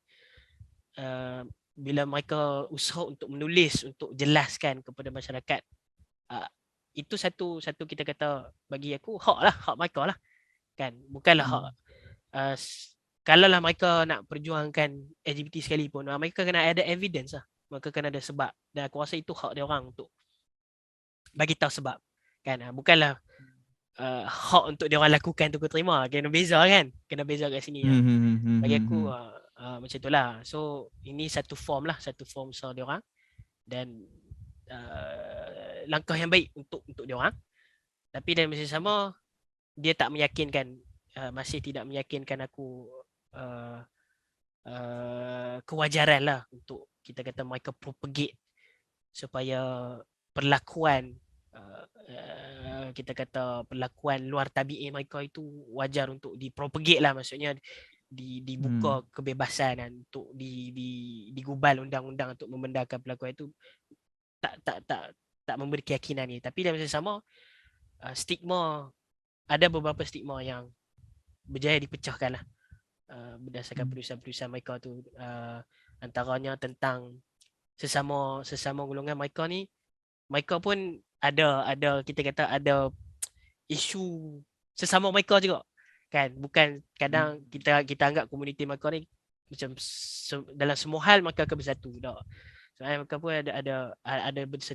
bila mereka usaha untuk menulis, untuk jelaskan kepada masyarakat, itu satu kita kata bagi aku hak mereka lah kan. Bukanlah hak kalau lah mereka nak perjuangkan LGBT sekalipun, mereka kena ada evidence lah, mereka kena ada sebab. Dan aku rasa itu hak dia orang untuk bagi tahu sebab kan. Bukanlah hak untuk dia orang lakukan tu aku terima. Kena beza kan, kena beza kat sini. Bagi aku Macam tu lah. So ini satu form besar dia orang, dan langkah yang baik untuk dia orang. Tapi dalam masa sama dia tak meyakinkan, masih tidak meyakinkan aku kewajaran lah untuk kita kata mereka propagate supaya perlakuan kita kata perlakuan luar tabi'i mereka itu wajar untuk dipropagate lah, maksudnya dibuka kebebasan dan untuk digubal undang-undang untuk membenarkan perlakuan itu, tak memberi keyakinan ni. Tapi dalam masa sama stigma, ada beberapa stigma yang berjaya dipecahkan lah berdasarkan penulisan-penulisan mereka tu, antaranya tentang sesama golongan mereka ni, mereka pun ada kita kata ada isu sesama mereka juga kan, bukan kadang kita anggap komuniti mereka ni macam dalam semua hal mereka akan bersatu tak. Soalnya mereka pun ada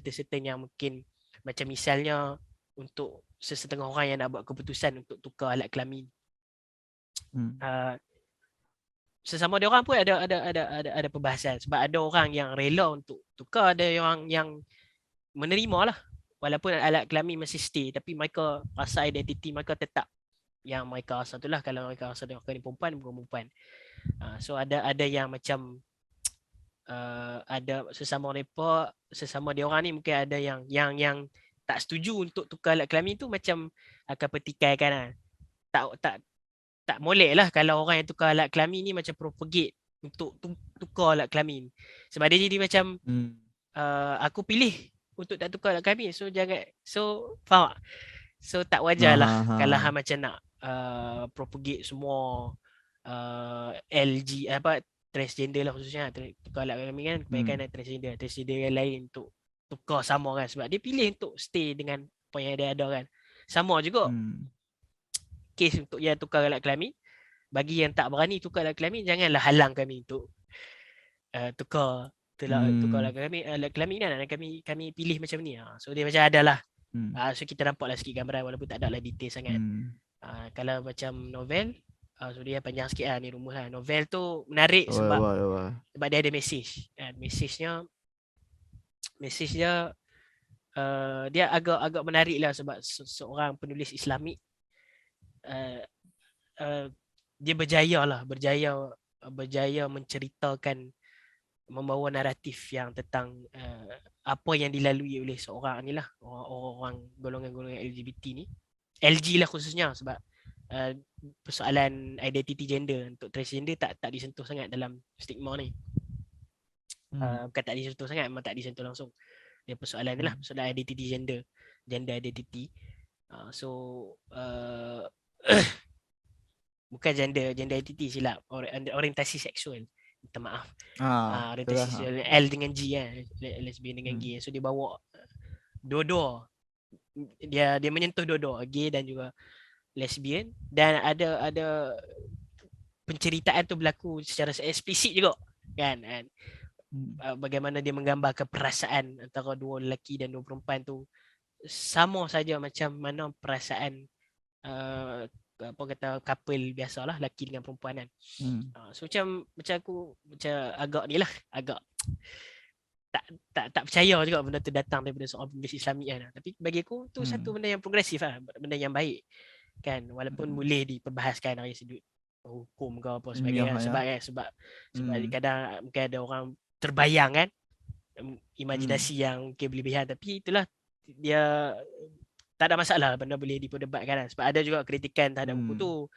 certain yang mungkin macam misalnya untuk sesetengah orang yang nak buat keputusan untuk tukar alat kelamin, sesama dia orang pun ada perbahasan, sebab ada orang yang rela untuk tukar, ada orang yang menerima lah walaupun alat kelamin masih stay, tapi mereka rasa identiti mereka tetap yang mereka rasa tu lah. Kalau mereka rasa dia ni perempuan, bukan perempuan. So ada yang macam ada sesama dia orang ni mungkin ada yang tak setuju untuk tukar alat kelamin tu, macam akan pertikaikan lah. Tak molek lah kalau orang yang tukar alat kelamin ni macam propagate untuk tukar alat kelamin, sebab dia jadi macam aku pilih untuk tak tukar alat kelamin, so jangan, so faham tak? So tak wajar lah kalau macam nak propagate semua LG transgender lah khususnya, tukar alat kelamin kan, kebanyakan transgender yang lain untuk tukar sama kan, sebab dia pilih untuk stay dengan apa yang dia ada kan. Sama juga kes untuk yang tukar alat kelamin. Bagi yang tak berani tukar alat kelamin, janganlah halang kami untuk tukar alat kelamin kan, kami pilih macam ni. So dia macam adalah so kita nampaklah sikit gambaran walaupun tak ada lah detail sangat. Kalau macam novel, so dia panjang sikit lah ni rumus lah. Novel tu menarik sebab dia ada message. Message dia dia agak menarik lah, sebab seorang penulis Islamik dia berjaya menceritakan, membawa naratif yang tentang apa yang dilalui oleh seorang ni lah, orang golongan LGBT ni, LG lah khususnya, sebab persoalan identity gender untuk transgender tak disentuh sangat dalam stigma ni. Bukan tak disentuh sangat, memang tak disentuh langsung. Dia persoalan ni lah, persoalan identity gender identity. So bukan gender identity, silap, orientasi seksual, minta maaf. Orientasi seksual, L dengan G lesbian dengan gay. So dia bawa dua-dua, dia menyentuh dua-dua, gay dan juga lesbian, dan ada penceritaan tu berlaku secara eksplisit juga kan. Bagaimana dia menggambarkan perasaan antara dua lelaki dan dua perempuan tu sama saja macam mana perasaan apa kata couple biasalah, lelaki dengan perempuan kan. So macam aku macam agak ni lah, agak tak percaya juga benda tu datang daripada seorang penulis Islamik kan. Tapi bagi aku tu satu benda yang progresif lah, benda yang baik kan, walaupun boleh diperbahaskan dari sudut hukum ke apa sebagainya. Sebab kadang mungkin ada orang terbayang kan, imajinasi yang mungkin berlebihan, tapi itulah dia tak ada masalah, benda boleh diperdebatkan kan. Sebab ada juga kritikan terhadap buku tu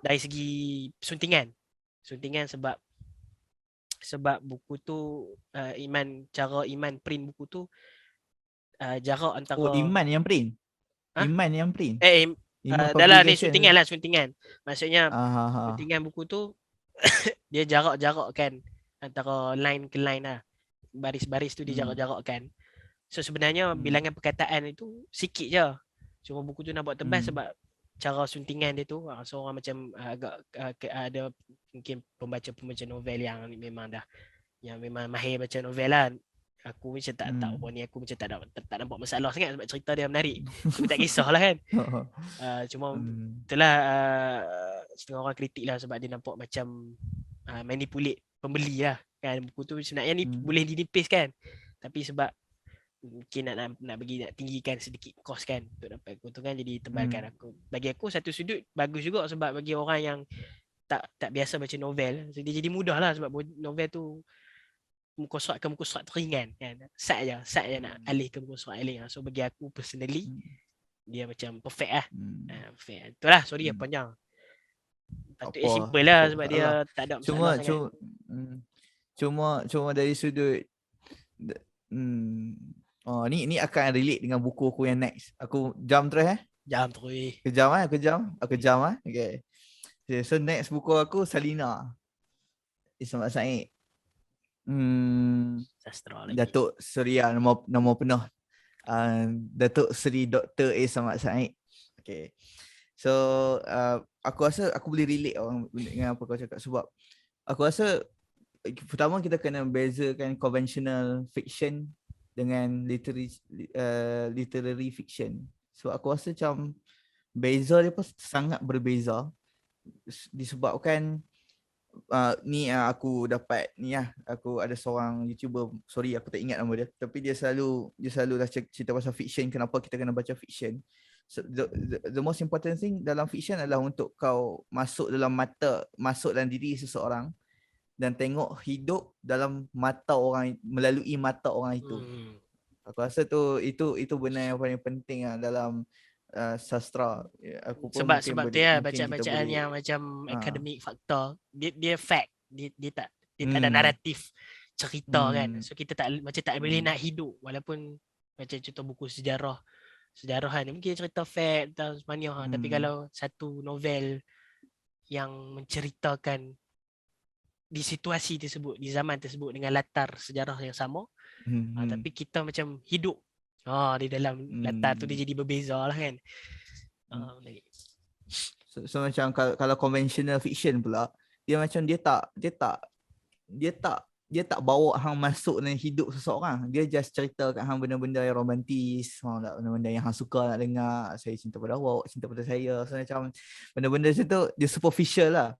dari segi suntingan sebab buku tu cara Iman print buku tu jarak antara Iman yang print. adalah ni suntingan. Maksudnya suntingan buku tu dia jarak-jarakkan antara line ke line lah. Baris-baris tu dia jarak-jarakkan. So sebenarnya bilangan perkataan itu sikit je. Cuma buku tu nak buat tebal sebab cara suntingan dia tu. So orang macam agak ada mungkin pembaca novel yang memang mahir baca novel lah. Aku macam tak tahu ni, aku macam tak nampak masalah sangat sebab cerita dia menarik. Aku tak kisahlah kan. Cuma itulah setengah orang kritik lah sebab dia nampak macam manipulate pembeli lah kan. Buku tu sebenarnya ni boleh dinipis kan, tapi sebab mungkin nak tinggikan sedikit kos kan untuk dapat keuntungan, jadi tebalkan. Bagi aku satu sudut bagus juga, sebab bagi orang yang tak biasa baca novel, so dia jadi mudah lah, sebab novel tu muka surat teringan kan, sat je nak alih ke muka surat alih. So bagi aku personally dia macam perfect lah. Perfect. Itulah, sorry panjang. Patutnya simple lah sebab dia tak ada masalah sangat. Cuma dari sudut ni akan relate dengan buku aku yang next. Aku jam terus Jam terus. Kejam. Okay. So next buku aku Salina, Ismail Said. Sastra lagi. Datuk Suria, nama penuh Datuk Seri Dr. Ismail Said. Okay. So aku rasa aku boleh relate dengan apa kau cakap, sebab aku rasa pertama kita kena bezakan conventional fiction dengan literary fiction. So aku rasa macam beza dia pun sangat berbeza, disebabkan aku dapat aku ada seorang YouTuber, sorry aku tak ingat nama dia, tapi dia selalu dah cerita pasal fiction, kenapa kita kena baca fiction. So, the most important thing dalam fiction adalah untuk kau masuk dalam diri seseorang dan tengok hidup dalam mata orang, melalui mata orang itu. Aku rasa itu benda yang paling penting dalam sastra. Aku pun sebab tu ya, bacaan boleh, yang macam akademik fakta, dia fact, dia tak ada naratif cerita kan. So kita tak boleh nak hidup, walaupun macam contoh buku sejarahan ni mungkin cerita fact tentang semuanya, tapi kalau satu novel yang menceritakan di situasi tersebut, di zaman tersebut dengan latar sejarah yang sama, tapi kita macam hidup di dalam latar tu, dia jadi berbeza lah kan. So macam kalau conventional fiction pula, dia macam dia tak bawa hang masuk dalam hidup seseorang. Dia just cerita kat hang benda-benda yang romantis, benda-benda yang hang suka nak dengar. Saya cinta pada awak, cinta pada saya. So macam benda-benda macam tu dia superficial lah.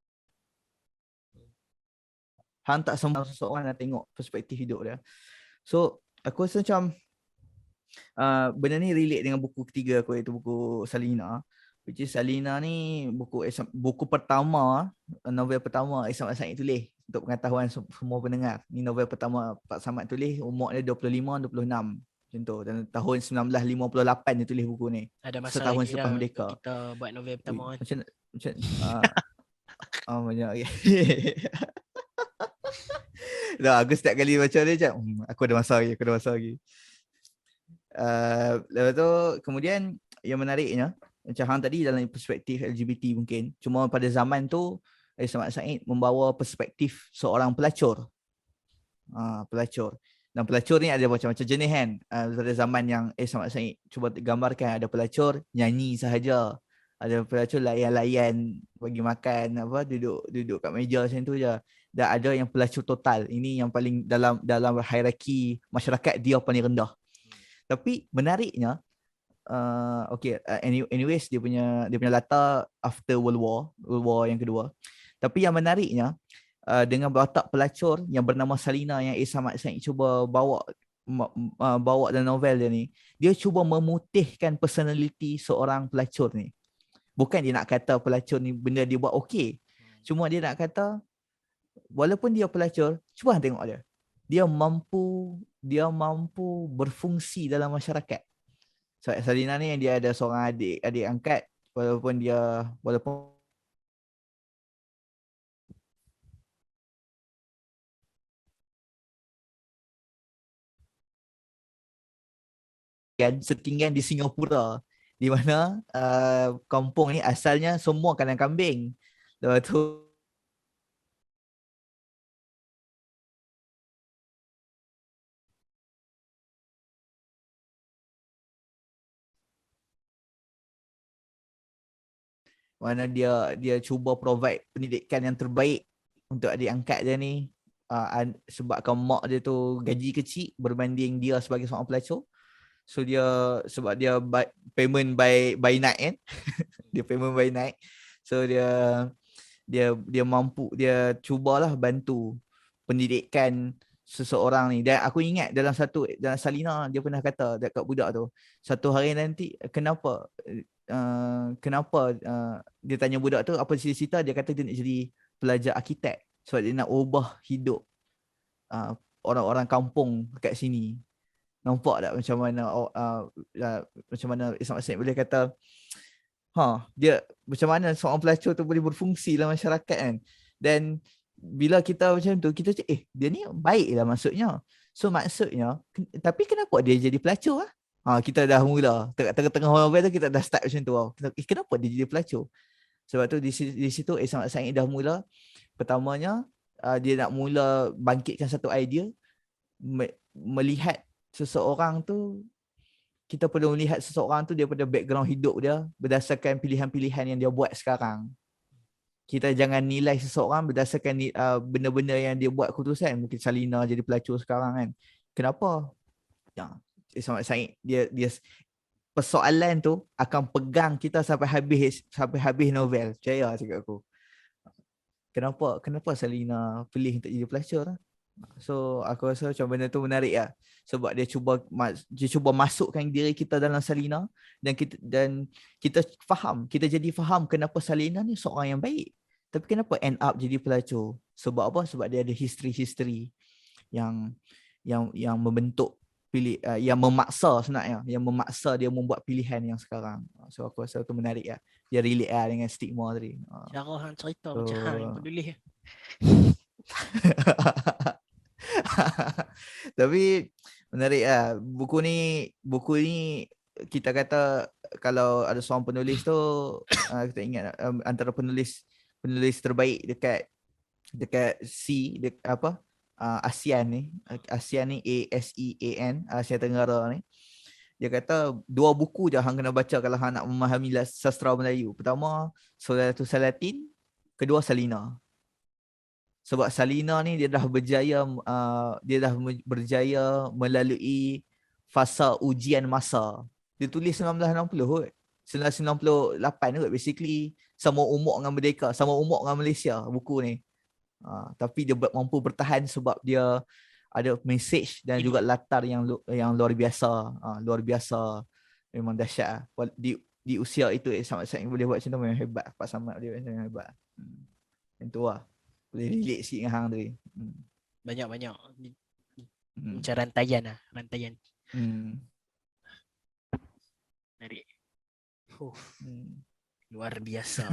Hang tak semua seseorang nak tengok perspektif hidup dia. So aku rasa macam benda ni relate dengan buku ketiga aku, iaitu buku Salina. Which is Salina ni buku pertama, novel pertama Ismail Said tulis. Untuk pengetahuan semua pendengar, ni novel pertama Pak Samad tulis, umur dia 25-26 macam tu, dan tahun 1958 dia tulis buku ni. Ada masa setahun lagi selepas lah merdeka kita buat novel pertama kan. Macam banyak okay. Dah, aku setiap kali baca dia macam aku ada masa lagi. Lepas tu kemudian yang menariknya, macam hang tadi dalam perspektif LGBT mungkin, cuma pada zaman tu Ismail Said membawa perspektif seorang pelacur. Dan pelacur ni ada macam-macam jenis kan. Pada zaman yang Ismail Said cuba gambarkan, ada pelacur nyanyi sahaja, ada pelacur layan-layan bagi makan, duduk kat meja macam tu je. Dan ada yang pelacur total. Ini yang paling dalam hierarki masyarakat, dia paling rendah. Tapi menariknya, anyways dia punya latar after World War yang kedua. Tapi yang menariknya, dengan watak pelacur yang bernama Salina yang Ismail Said cuba bawa dalam novel dia ni, dia cuba memutihkan personality seorang pelacur ni. Bukan dia nak kata pelacur ni benda dia buat okey. Cuma dia nak kata walaupun dia pelacur, cuba tengok dia. Dia mampu berfungsi dalam masyarakat. So Salina ni dia ada seorang adik angkat, walaupun setinggan di Singapura, di mana kampung ni asalnya semua kandang kambing. Lepas tu mana dia cuba provide pendidikan yang terbaik untuk adik angkat dia ni, sebabkan mak dia tu gaji kecil berbanding dia sebagai seorang pelacur. So sebab dia payment by night kan. Dia payment by night. So dia dia mampu, dia cubalah bantu pendidikan seseorang ni. Dan aku ingat dalam Salina dia pernah kata dekat budak tu, satu hari nanti dia tanya budak tu apa cita-cita, dia kata dia nak jadi pelajar arkitek sebab dia nak ubah hidup orang-orang kampung dekat sini. Nampak tak macam mana macam mana Ismail Asyik boleh kata dia macam mana seorang pelacur tu boleh berfungsi dalam masyarakat kan. Dan bila kita macam tu, kita cakap dia ni baik lah maksudnya. So maksudnya, tapi kenapa dia jadi pelacur lah? Kita dah mula tengah-tengah novel tu kita dah start macam tu. Kenapa dia jadi pelacur? Sebab tu di situ Ismail Asyik dah mula. Pertamanya dia nak mula bangkitkan satu idea, melihat seseorang tu, kita perlu melihat seseorang tu daripada background hidup dia berdasarkan pilihan-pilihan yang dia buat sekarang. Kita jangan nilai seseorang berdasarkan benda-benda yang dia buat keputusan. Mungkin Salina jadi pelacur sekarang kan. Kenapa? Sangat Said dia persoalan tu akan pegang kita sampai habis novel. Percaya cakap aku. Kenapa Salina pilih untuk jadi pelacur lah? So aku rasa macam benda tu menarik lah. Sebab dia cuba masukkan diri kita dalam Salina, dan kita jadi faham kenapa Salina ni seorang yang baik. Tapi kenapa end up jadi pelacur? Sebab apa? Sebab dia ada history yang membentuk yang memaksa sebenarnya, yang memaksa dia membuat pilihan yang sekarang. So aku rasa tu menarik lah. Dia relate lah dengan stigma tadi. Cara hang cerita macam hang yang peduli. Tapi menarik lah. Buku ni kita kata kalau ada seorang penulis tu kita ingat antara penulis terbaik dekat ASEAN ni ASEAN, Asia Tenggara ni. Dia kata 2 buku je hang kena baca kalau hang nak memahami sastra Melayu. Pertama Saudaratul Salatin, kedua Salina. Sebab Salina ni dia dah berjaya melalui fasa ujian masa. Dia tulis 1960 kot. 1998 kot basically, sama umur dengan Merdeka, sama umur dengan Malaysia buku ni. Tapi dia mampu bertahan sebab dia ada message dan juga latar yang luar biasa. Luar biasa. Memang dahsyat. Di usia itu Samad boleh buat macam tu memang hebat. Pak Samad dia memang hebat. Yang tu lah. Boleh relate sikit dengan hang tadi. Banyak-banyak. Macam rantaian lah. Rantaian. Menarik. Luar biasa.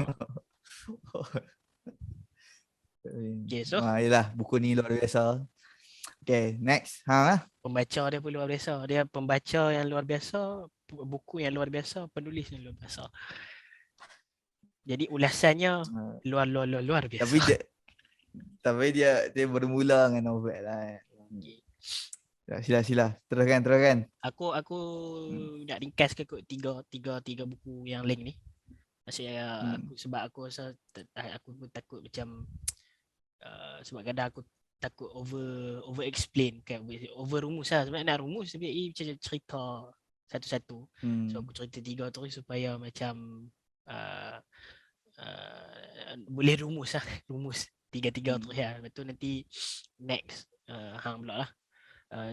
Okay, so yelah, buku ni luar biasa. Okay, next. Pembaca dia pun luar biasa. Dia pembaca yang luar biasa, buku yang luar biasa, penulis yang luar biasa. Jadi ulasannya luar biasa. Tapi dia bermula dengan novel lah. Sila. Teruskan. Aku nak ringkas ke kot tiga buku yang link ni. Maksudnya sebab aku rasa aku pun takut macam sebab kadang aku takut over explain kan, over rumus lah. Sebab nak rumus tapi macam cerita satu-satu. So aku cerita 3 terus supaya macam boleh rumus lah. Rumus 3 terus ya. Lepas tu nanti next hang pula lah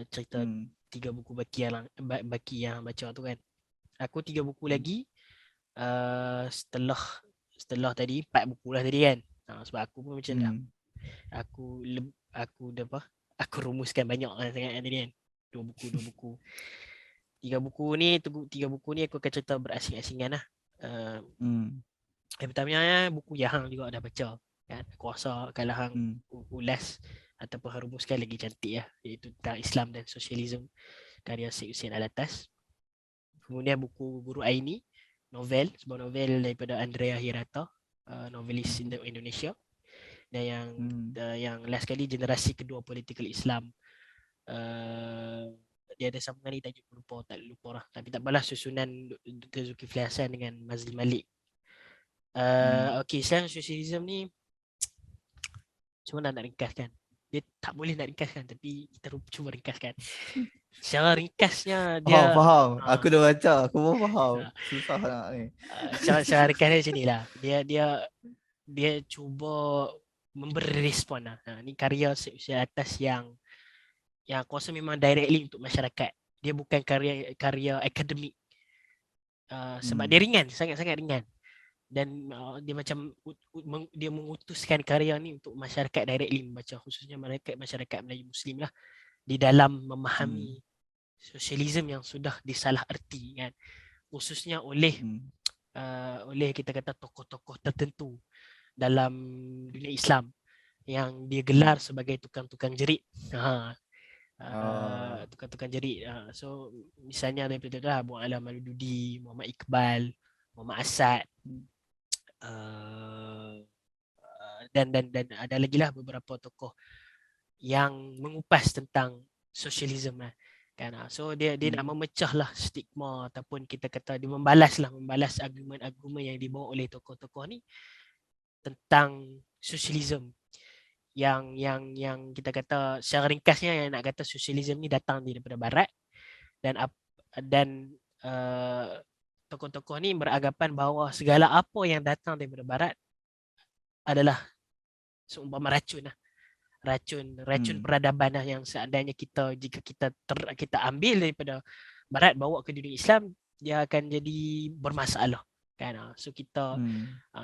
cerita 3 buku baki yang baca tu kan. Aku 3 buku lagi setelah tadi 4 buku lah tadi kan. Sebab aku pun macam aku rumuskan banyak sangat tadi kan. 2 buku. 3 buku ni aku akan cerita berasing-asingan lah. Yang pertamanya buku yang hang juga dah baca kan. Aku rasa kalau hang ulas ataupun hang rumuskan lagi cantik lah, iaitu tentang Islam dan Sosialisme karya Syed Hussein Alatas. Kemudian buku Guru Aini, sebuah novel daripada Andrea Hirata, novelis Indonesia. Dan yang last kali Generasi Kedua Political Islam. Dia ada sambungan ni, tajuk tak lupa lah. Tapi tak apalah, susunan Dr. Zulkifli Hasan dengan Mazli Malik. Okay, Islam Sosialisme ni macam mana nak ringkaskan? Dia tak boleh nak ringkaskan, tapi kita cuba ringkaskan. Secara ringkasnya dia faham. Aku dah baca, aku pun faham. Susah nak ni. Secara ringkasnya macam ni lah. dia cuba memberi respon lah. Ni karya usia atas yang aku rasa memang directly untuk masyarakat. Dia bukan karya akademik. Sebab dia ringan, sangat-sangat ringan. Dan dia macam dia mengutuskan karya ni untuk masyarakat directly membaca, khususnya masyarakat Melayu Muslim lah, di dalam memahami sosialisme yang sudah disalah erti kan, khususnya oleh kita kata tokoh-tokoh tertentu dalam dunia Islam yang dia gelar sebagai tukang-tukang jerit. Tukang-tukang jerit. So misalnya daripada tu lah Abu Alam Al-Dudi, Muhammad Iqbal, Muhammad Asad, dan ada lagi lah beberapa tokoh yang mengupas tentang sosialisme kan. So dia nak memecah lah stigma, ataupun kita kata dia membalas argumen-argumen yang dibawa oleh tokoh-tokoh ni tentang sosialisme yang kita kata secara ringkasnya, yang nak kata sosialisme ni datang daripada barat, dan tokoh-tokoh ni beranggapan bahawa segala apa yang datang daripada barat adalah seumpama racun lah. Racun peradaban lah, yang seandainya jika kita ambil daripada barat bawa ke dunia Islam, dia akan jadi bermasalah kan. So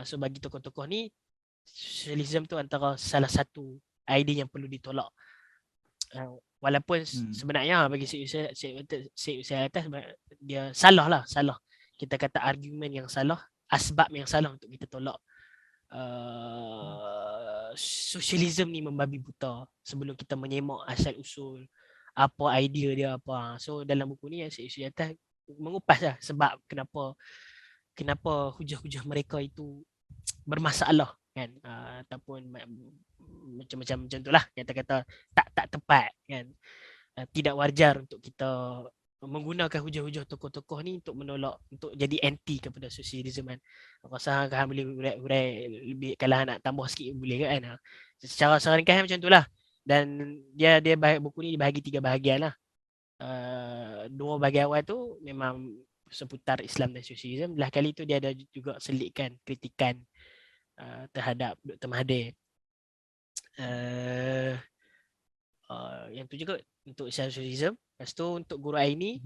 so bagi tokoh-tokoh ni, sosialisme tu antara salah satu idea yang perlu ditolak. Walaupun sebenarnya bagi Syed Hussein Alatas, dia salah. Kita kata argumen yang salah, asbab yang salah untuk kita tolak sosialisme ni membabi buta sebelum kita menyemak asal usul apa idea dia apa. So dalam buku ni Syed Hussein Alatas mengupas lah sebab kenapa hujah-hujah mereka itu bermasalah kan, ataupun macam-macam tu lah, kata-kata tak tepat kan. Tidak wajar untuk kita menggunakan hujah-hujah tokoh-tokoh ni untuk menolak, untuk jadi anti kepada sosialisme kan. Aku rasa kan boleh urai lebih, kalau nak tambah sikit boleh kan. Secara ringkas macam tu lah. Dan dia buku ni dibahagi 3 bahagian lah. 2 bahagian awal tu memang seputar Islam dan sosialisme. Belah kali tu dia ada juga selitkan kritikan terhadap Dr. Mahathir. Yang tu juga untuk sosialisme. Lepas tu untuk Guru Aini,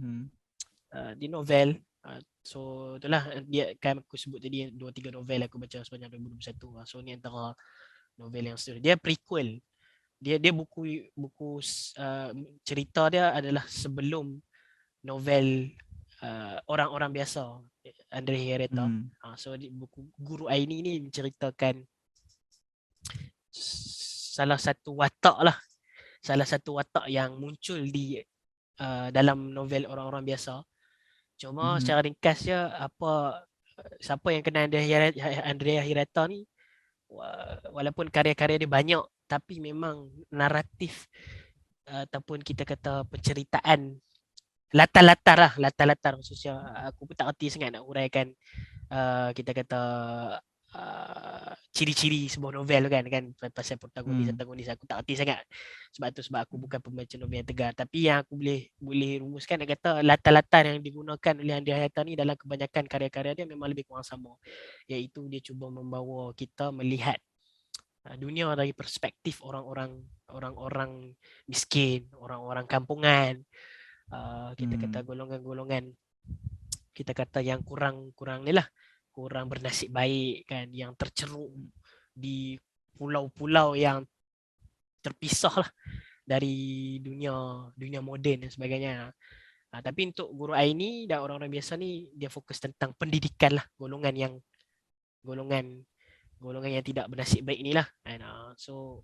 di novel. So itulah dia kan aku sebut tadi 2-3 novel aku baca sepanjang 2021. So ni antara novel yang seterusnya. Dia prequel. Dia buku cerita dia adalah sebelum novel Orang-Orang Biasa Andre Hirata. So buku Guru Aini ni menceritakan salah satu watak yang muncul di dalam novel Orang-Orang Biasa. Cuma secara ringkasnya, siapa yang kenal Andrea Hirata ni, walaupun karya-karya dia banyak, tapi memang naratif ataupun kita kata penceritaan latar khususnya, aku pun tak erti sangat nak uraikan kita kata ciri-ciri sebuah novel kan pasal protagonis aku tak erti sangat. Sebab aku bukan pembaca novel yang tegar, tapi yang aku boleh rumuskan, nak kata latar-latar yang digunakan oleh Andrea Hirata ni dalam kebanyakan karya-karya dia memang lebih kurang sama, iaitu dia cuba membawa kita melihat dunia dari perspektif orang-orang miskin, orang-orang kampungan, kita kata golongan-golongan kita kata yang kurang ni lah, kurang bernasib baik kan, yang terceruk di pulau-pulau yang terpisah lah dari dunia moden dan sebagainya. Tapi untuk Guru Aini dan Orang-Orang Biasa ni, dia fokus tentang pendidikan lah, golongan yang tidak bernasib baik ni lah. So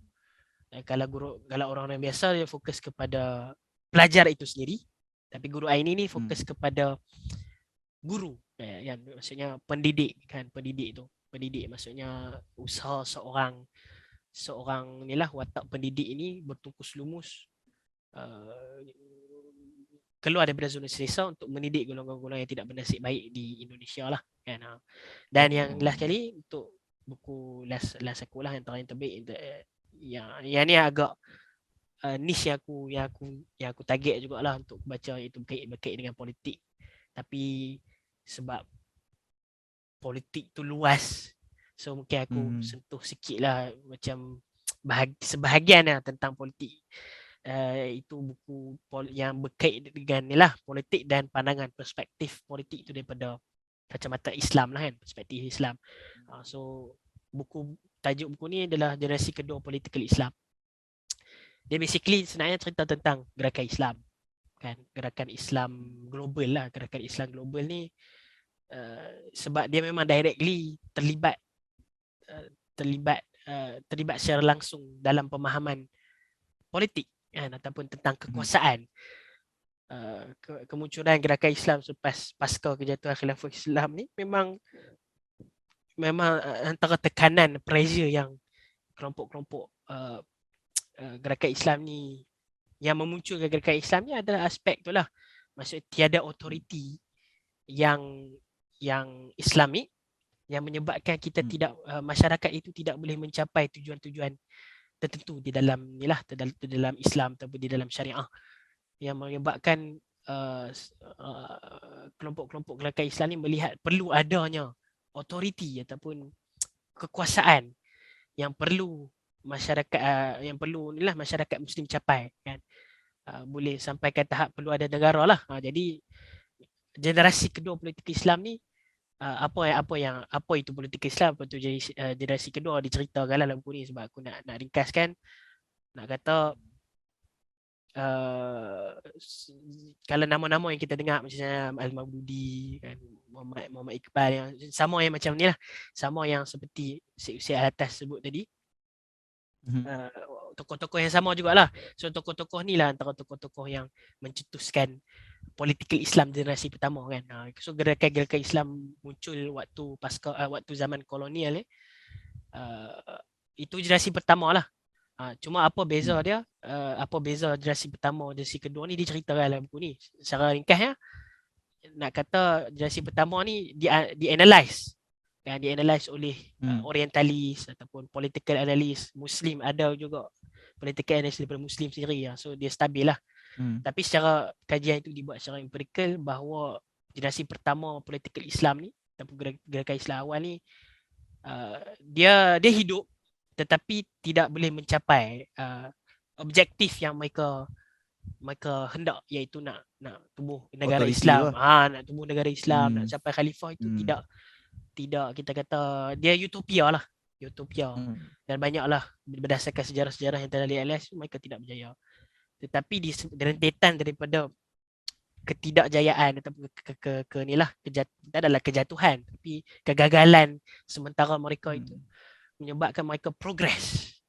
kalau Orang-Orang Biasa dia fokus kepada pelajar itu sendiri, tapi Guru Aini ni fokus kepada guru, yang maksudnya pendidik maksudnya usaha seorang ni lah, watak pendidik ini bertungkus lumus keluar daripada zona selesa untuk mendidik golongan-golongan yang tidak bernasib baik di Indonesia lah kan. Dan yang last kali untuk buku last aku lah, yang terbaik, yang ni agak niche yang aku target jugalah untuk baca, itu berkait dengan politik. Tapi sebab politik tu luas, So mungkin aku Hmm. sentuh sikit lah macam sebahagian lah tentang politik. Itu buku yang berkait dengan ni lah, politik dan pandangan perspektif politik itu daripada kacamata Islam lah kan, perspektif Islam. So tajuk buku ni adalah Generasi Kedua Political Islam. Dia basically sebenarnya cerita tentang gerakan Islam kan, gerakan Islam global lah. Gerakan Islam global ni sebab dia memang directly terlibat secara langsung dalam pemahaman politik kan, ataupun tentang kekuasaan. Kemunculan gerakan Islam selepas pasca kejatuhan Khilafah Islam ni memang antara tekanan, pressure yang kelompok-kelompok gerakan Islam ni, yang memunculkan gerakan Islam ni adalah aspek tu lah. Maksud tiada autoriti yang Islamik yang menyebabkan kita tidak masyarakat itu tidak boleh mencapai tujuan-tujuan tertentu di dalam ni lah, dalam Islam ataupun di dalam syariah, yang menyebabkan kelompok-kelompok gerakan Islam ni melihat perlu adanya autoriti ataupun kekuasaan yang perlu masyarakat inilah masyarakat Muslim capai kan. Boleh sampai ke tahap perlu ada negara lah. Jadi generasi kedua politik Islam ni, apa itu politik Islam, apa itu generasi kedua diceritakan dalam buku ni. Sebab aku nak ringkaskan, nak kata kalau nama-nama yang kita dengar macam Al-Maududi kan, Muhammad Iqbal, yang sama yang macam ni lah, sama yang seperti Syed Alatas sebut tadi, tokoh-tokoh yang sama jugalah. So tokoh-tokoh ni lah antara tokoh-tokoh yang mencetuskan political Islam generasi pertama kan. So gerakan-gerakan Islam muncul waktu zaman kolonial itu generasi pertama lah. Cuma apa beza dia, apa beza generasi pertama, generasi kedua ni diceritakan dalam buku ni. Secara ringkas ya, nak kata generasi pertama ni di-analyse kan, di-analyse oleh orientalis ataupun political analyst Muslim, ada juga political analyst daripada Muslim sendiri ya. So dia stabil lah. Tapi secara kajian itu dibuat secara empirical bahawa generasi pertama political Islam ni ataupun gerakan Islam awal ni, dia hidup tetapi tidak boleh mencapai objektif yang mereka hendak, iaitu nak tubuh negara Authority Islam, lah. nak tubuh negara Islam, nak capai khalifah itu tidak kita kata dia utopia lah, dan banyaklah berdasarkan sejarah-sejarah yang telah dialis mereka tidak berjaya. Tetapi di rentetan daripada ketidakjayaan ataupun tak adalah kejatuhan tapi kegagalan sementara mereka itu menyebabkan mereka progres.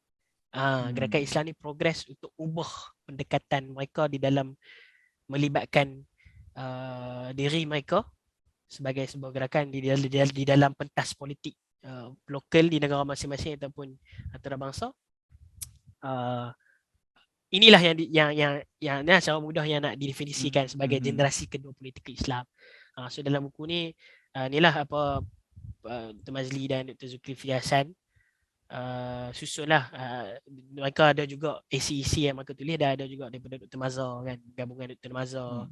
Gerakan Islam ni progres untuk ubah pendekatan mereka di dalam melibatkan diri mereka sebagai sebuah gerakan di dalam pentas politik lokal di negara masing-masing ataupun antarabangsa. Inilah yang secara mudah yang nak didefinisikan sebagai generasi kedua politik Islam. So dalam buku ni, inilah apa Dr. Mazli dan Dr. Zulkifli Hasan susunlah. Mereka ada juga ACEC yang mereka tulis, dah ada juga daripada Dr. Mazhar kan, gabungan Dr. Mazhar,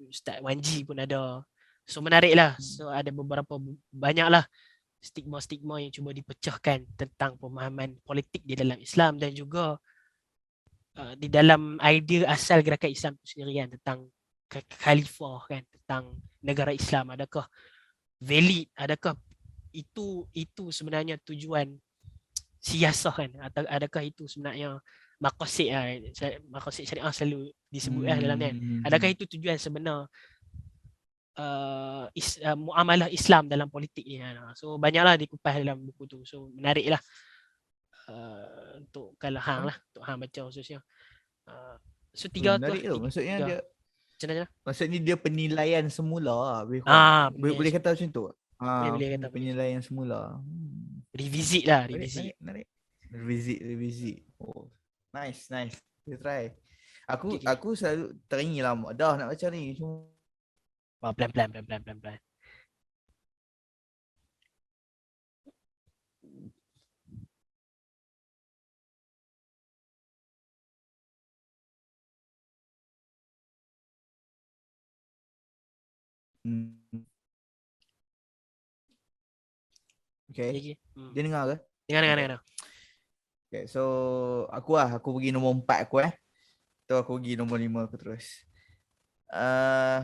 Ustaz Wanji pun ada. So menarik lah. So ada banyaklah stigma-stigma yang cuba dipecahkan tentang pemahaman politik di dalam Islam, dan juga di dalam idea asal gerakan Islam itu sendiri kan, tentang khalifah kan, tentang negara Islam, adakah valid, adakah itu sebenarnya tujuan siasah kan, atau adakah itu sebenarnya maqasid syariah selalu disebut dalam ni kan, adakah itu tujuan sebenar muamalah Islam dalam politik ni kan. So banyaklah dikupas dalam buku tu. So menarik lah untuk kalau hang lah, untuk hang baca khususnya. So tiga tu lah. Maksudnya dia macam-macam. Maksudnya dia penilaian semula boleh kata macam tu. Boleh kata penilaian semula. Revisit lah, revisit. Revisit. Oh, nice. Kita try. Aku selalu teringin lama dah nak baca ni. Cuma pelan-pelan. Okay. Okay. Dia dengar ke? Dengar. Okay, so aku pergi nombor 4 aku Tu aku pergi nombor 5 aku terus.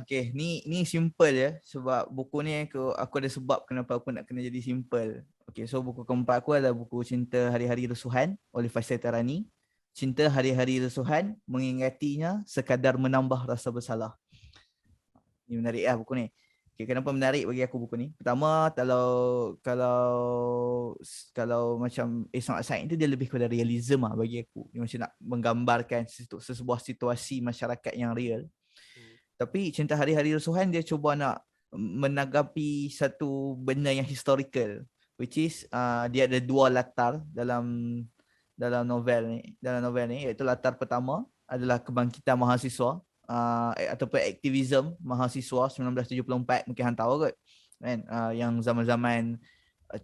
Okay, ni simple je sebab buku ni aku ada sebab kenapa aku nak kena jadi simple. Okay, so buku keempat aku adalah buku Cinta Hari-Hari Resuhan oleh Faisal Tarani. Cinta Hari-Hari Resuhan, mengingatinya sekadar menambah rasa bersalah. Ni menarik lah buku ni. Okay, kenapa menarik bagi aku buku ni? Pertama, kalau macam Ismail Said tu dia lebih kepada realism lah bagi aku. Dia macam nak menggambarkan sebuah situasi masyarakat yang real. Tapi Cinta Hari-Hari Resuhan dia cuba nak menanggapi satu benda yang historical, which is dia ada dua latar dalam novel ni iaitu latar pertama adalah kebangkitan mahasiswa ataupun aktivism mahasiswa 1974, mungkin hang tahu kot kan, yang zaman-zaman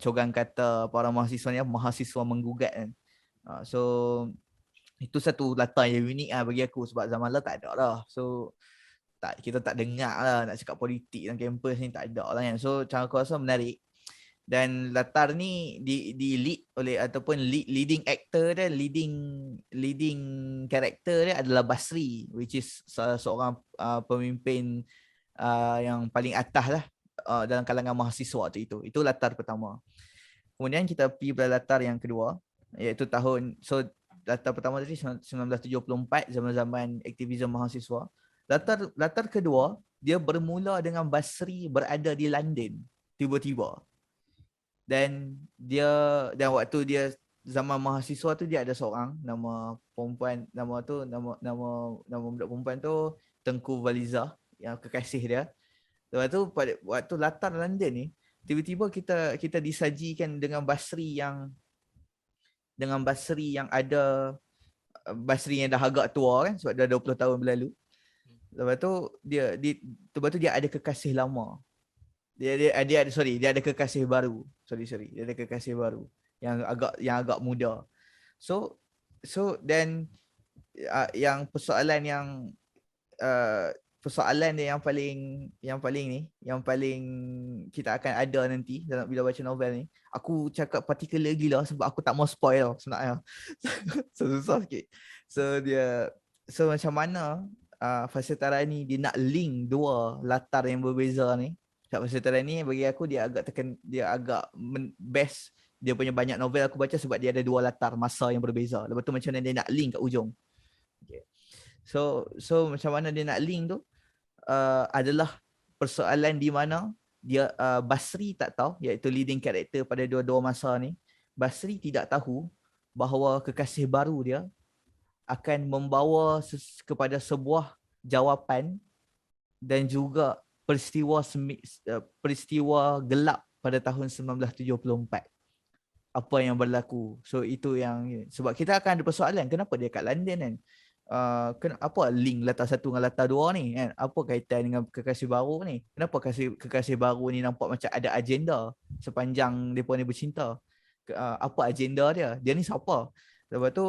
cogan kata para mahasiswa ni mahasiswa menggugat kan. So itu satu latar yang unik lah bagi aku sebab zaman lah tak ada lah. So kita tak dengar lah nak cakap politik dalam kampus ni, tak ada lah kan. So cara aku rasa menarik. Dan latar ni di lead oleh ataupun leading actor dia, leading character dia adalah Basri, which is seorang pemimpin yang paling atas lah dalam kalangan mahasiswa tu. Itu latar pertama. Kemudian kita pergi pada latar yang kedua, iaitu latar pertama tadi 1974, zaman-zaman aktivisme mahasiswa. Latar kedua, dia bermula dengan Basri berada di London tiba-tiba. Dan waktu dia zaman mahasiswa tu dia ada seorang nama perempuan, nama budak perempuan tu Tengku Valiza, yang kekasih dia. Lepas tu waktu latar London ni tiba-tiba kita disajikan dengan Basri yang ada Basri yang dah agak tua kan sebab dah 20 tahun berlalu. Lepas tu dia ada kekasih lama. Dia ada kekasih baru. Dia ada kekasih baru yang agak muda. So dan yang persoalan dia yang paling kita akan ada nanti dalam bila baca novel ni. Aku cakap particular gila sebab aku tak mau spoil sebenarnya. So susah sikit. So macam mana Faisal Tarani dia nak link dua latar yang berbeza ni. Faisal Tarani bagi aku dia agak best. Dia punya banyak novel aku baca sebab dia ada dua latar masa yang berbeza. Lepas tu macam mana dia nak link kat ujung. Okay. So macam mana dia nak link tu adalah persoalan di mana dia Basri tak tahu, iaitu leading character pada dua-dua masa ni. Basri tidak tahu bahawa kekasih baru dia akan membawa kepada sebuah jawapan dan juga peristiwa gelap pada tahun 1974. Apa yang berlaku. So itu yang sebab kita akan ada persoalan kenapa dia kat London kan. Apa link latar satu dengan latar dua ni kan? Apa kaitan dengan kekasih baru ni? Kenapa kekasih baru ni nampak macam ada agenda sepanjang mereka ni bercinta? Apa agenda dia? Dia ni siapa? Lepas tu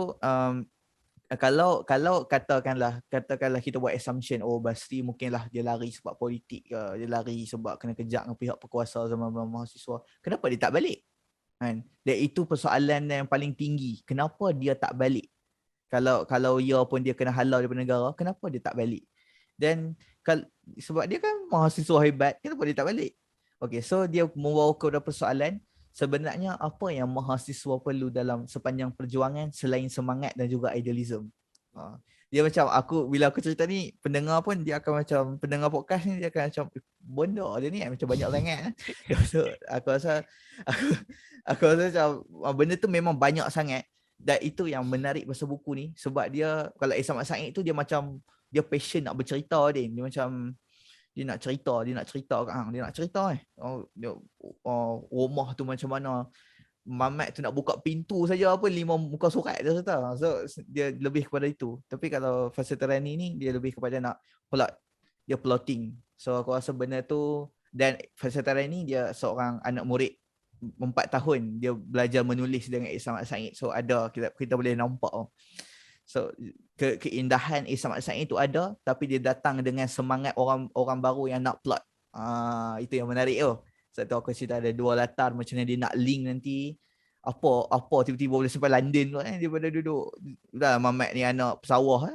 kalau katakanlah kita buat assumption Basri mungkinlah dia lari sebab politik ke, dia lari sebab kena kejak dengan pihak berkuasa zaman mahasiswa. Kenapa dia tak balik? Kan? Dan itu persoalan yang paling tinggi. Kenapa dia tak balik? Kalau ya pun dia kena halau daripada negara, kenapa dia tak balik? Dan sebab dia kan mahasiswa hebat, kenapa dia tak balik? Okay, so dia membawa kepada persoalan sebenarnya apa yang mahasiswa perlu dalam sepanjang perjuangan selain semangat dan juga idealism. Dia macam bila aku cerita ni, pendengar pun dia akan macam, pendengar podcast ni dia akan macam benda dia ni macam banyak sangat. So aku rasa macam benda tu memang banyak sangat. Dan itu yang menarik pasal buku ni sebab dia, kalau Ismail Said tu dia macam dia passion nak bercerita dia macam dia nak cerita rumah tu macam mana Mamat tu nak buka pintu saja 5 muka surat dia serta. So dia lebih kepada itu. Tapi kalau Faisal Tarani ni dia lebih kepada nak plot, dia plotting. So aku rasa benda tu, dan Faisal Tarani dia seorang anak murid 4 tahun dia belajar menulis dengan Ismail Said. So ada kita boleh nampak. So keindahan Ismail Said itu ada, tapi dia datang dengan semangat orang baru yang nak plot. Itu yang menarik tu. Sebab tu aku cerita ada 2 latar macam mana dia nak link nanti. Apa tiba-tiba boleh sampai London tu kan, daripada duduk dah Mamat ni anak pesawah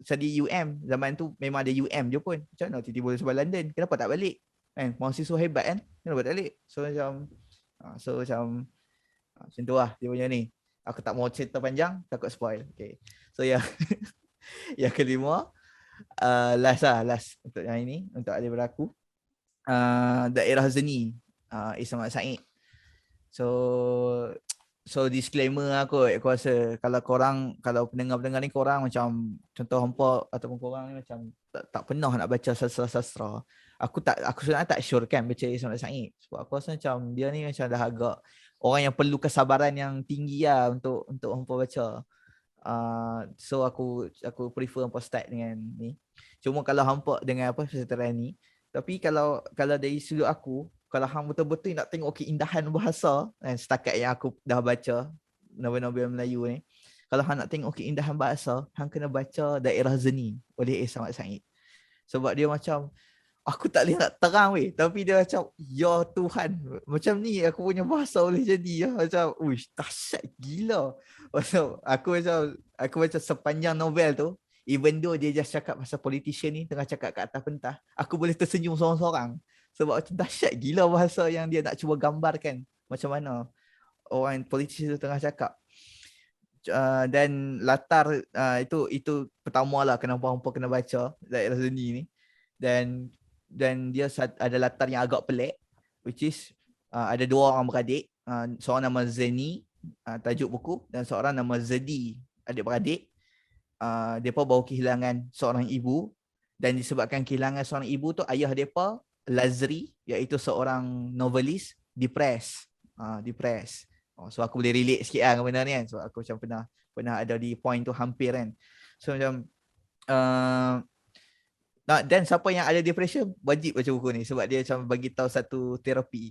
study UM. Zaman tu memang ada UM je pun. Macam mana tiba-tiba boleh sampai London? Kenapa tak balik? Kan mahasiswa hebat kan? Kenapa tak balik? Macam tu lah dia punya ni. Aku tak mau cerita panjang, takut spoil. Okay. So yang kelima, last untuk yang ini, untuk adik beraku. Daerah Zeni, Ismail Said. So disclaimer aku rasa kalau pendengar-pendengar ni korang macam contoh hampa ataupun korang ni macam tak pernah nak baca sastra-sastra. Aku sebenarnya tak sure kan baca Ismail Said. Sebab aku rasa macam dia ni macam dah agak orang yang perlu kesabaran yang tinggi lah untuk hampa baca. So aku prefer hampa start dengan ni. Cuma kalau hampa dengan seteran ni, tapi kalau dari sudut aku, kalau hang betul-betul nak tengok keindahan bahasa, setakat yang aku dah baca novel-novel Melayu ni, kalau hang nak tengok keindahan bahasa, hang kena baca Daerah Zeni oleh Ismail Said. Sebab dia macam, aku tak boleh nak terang weh, tapi dia macam, ya Tuhan, macam ni aku punya bahasa boleh jadi. Macam, uish, dahsyat gila. Macam, aku macam sepanjang novel tu, even though dia just cakap pasal politician ni, tengah cakap kat atas pentas, aku boleh tersenyum seorang-seorang. Sebab macam dahsyat gila bahasa yang dia nak cuba gambarkan. Macam mana orang politician tu tengah cakap. Dan latar, itu pertama lah kenapa hampa kena baca Daerah Zeni ni. Dan dia ada latar yang agak pelik, which is ada 2 orang beradik, seorang nama Zeni, tajuk buku, dan seorang nama Zedi, adik-beradik. Mereka baru kehilangan seorang ibu, dan disebabkan kehilangan seorang ibu tu, ayah mereka Lazri, iaitu seorang novelis, depressed. So aku boleh relate sikit lah benda ni kan. So aku macam pernah ada di point tu hampir kan. So macam dan siapa yang ada depression wajib baca buku ni, sebab dia macam bagi tahu satu terapi.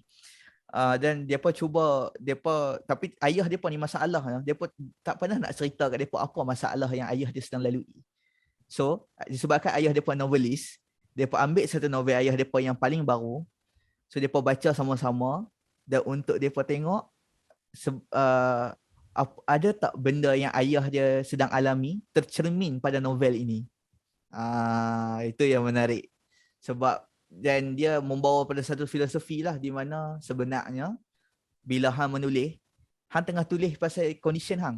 Dan tapi ayah depa ni masalah, depa tak pernah nak cerita kat depa apa masalah yang ayah dia sedang lalui. So disebabkan ayah depa novelis, depa ambil satu novel ayah depa yang paling baru, so depa baca sama-sama, dan untuk depa tengok ada tak benda yang ayah dia sedang alami tercermin pada novel ini. Itu yang menarik. Sebab dan dia membawa pada satu filosofi lah, di mana sebenarnya bila hang menulis, hang tengah tulis pasal condition hang.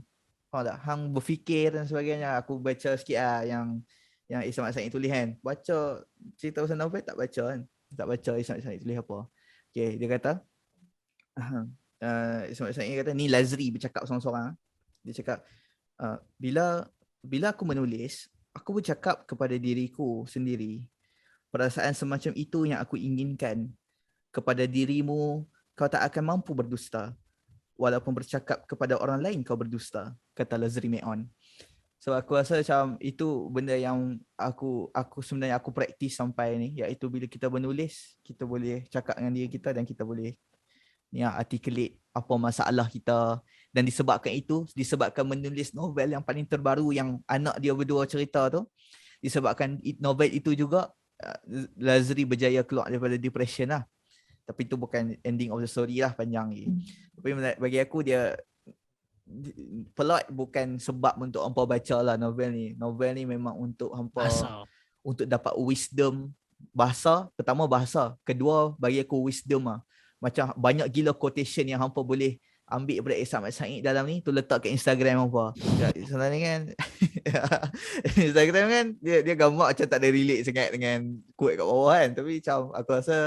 Faham tak? Hang berfikir dan sebagainya. Aku baca sikit lah yang Ismail Said tulis kan. Baca cerita pasal novel tak baca kan. Tak baca Ismail Said tulis apa. Okay, dia kata Ismail Said kata ni Lazri bercakap seorang-seorang. Dia cakap bila aku menulis, aku bercakap kepada diriku sendiri. Perasaan semacam itu yang aku inginkan. Kepada dirimu, kau tak akan mampu berdusta. Walaupun bercakap kepada orang lain kau berdusta, kata Lazri Meon. So aku rasa macam itu benda yang aku sebenarnya aku praktis sampai ni, iaitu bila kita menulis, kita boleh cakap dengan diri kita dan kita boleh articulate apa masalah kita. Dan disebabkan menulis novel yang paling terbaru yang anak dia berdua cerita tu, disebabkan novel itu juga Lazri berjaya keluar daripada depression lah. Tapi itu bukan ending of the story lah, panjang lagi. Tapi bagi aku dia plot bukan sebab untuk hampa baca lah novel ni. Novel ni memang untuk hampa untuk dapat wisdom bahasa. Pertama bahasa, kedua bagi aku wisdom lah. Macam banyak gila quotation yang hampa boleh ambil daripada Ismail Said dalam ni, tu letak ke Instagram hampa. Sebenarnya kan Instagram kan dia gambar macam tak ada relate sangat dengan quote kat bawah kan. Tapi macam aku rasa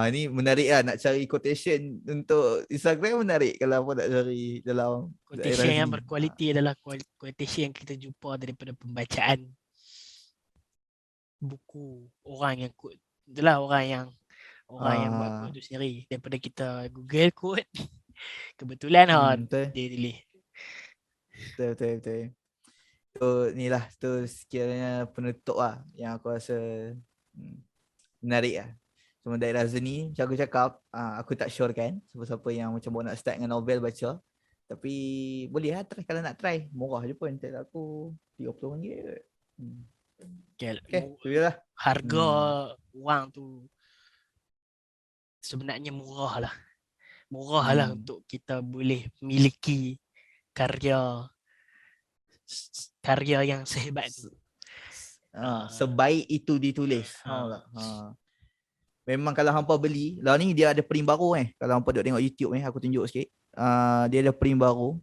ni menarik lah, nak cari quotation untuk Instagram menarik kalau apa nak cari dalam quotation yang berkualiti adalah quotation yang kita jumpa daripada pembacaan buku orang yang quote. Itulah orang yang buat quote tu sendiri, daripada kita Google quote. Kebetulan dia tulis. Betul. So inilah tu sekiranya penutup lah yang aku rasa menarik lah. Cuma Daerah Zeni, macam aku cakap, aku tak sure kan siapa-siapa yang macam nak start dengan novel baca. Tapi boleh lah try, kalau nak try. Murah je pun, tak aku RM30 je. Okay, tu je lah. Harga wang tu sebenarnya murah lah untuk kita boleh miliki karya yang sehebat tu. Sebaik itu ditulis. Memang kalau hampa beli, lah ni dia ada print baru Kalau hampa duk tengok YouTube aku tunjuk sikit. Dia ada print baru.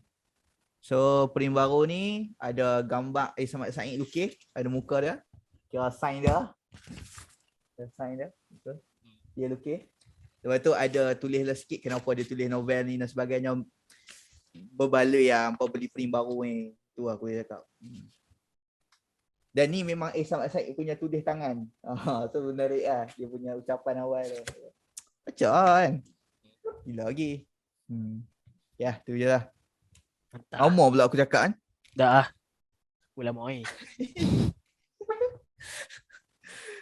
So print baru ni ada gambar Samad Said lukis, ada muka dia. Kira sign dia. Sign dia. Betul. Dia lukis. Lepas tu ada tulislah sikit kenapa dia tulis novel ni dan sebagainya. Berbaloi hampa beli print baru ni. Tu aku cakap. Dan ni memang Samad Said punya tulis tangan. Tu menarik lah. Dia punya ucapan awal tu. Baca kan. Gila lagi. Ya, tu je lah. Umur pula aku cakap kan. Dah lah. Aku lama ni.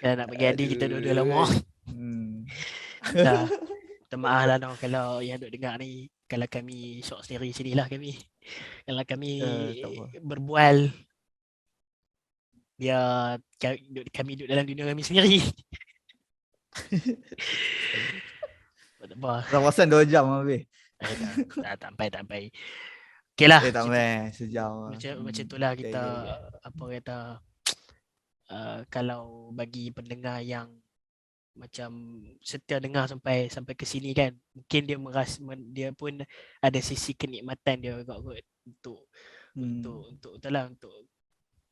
Ya, nak bagi adik kita dua-dua lama. Dah. Minta maaf lah kalau yang duk dengar ni. Kalau kami syok sendiri sini lah kami. Kalau kami berbual. Biar kami duduk dalam dunia kami sendiri. Tak apa. Rawasan 2 jam habis. Tak sampai. Okay lah. Tak sampai sejam. Macam tu lah kita apa kata kalau bagi pendengar yang macam setia dengar sampai ke sini kan, mungkin dia merasa dia pun ada sisi kenikmatan dia kot untuk itulah untuk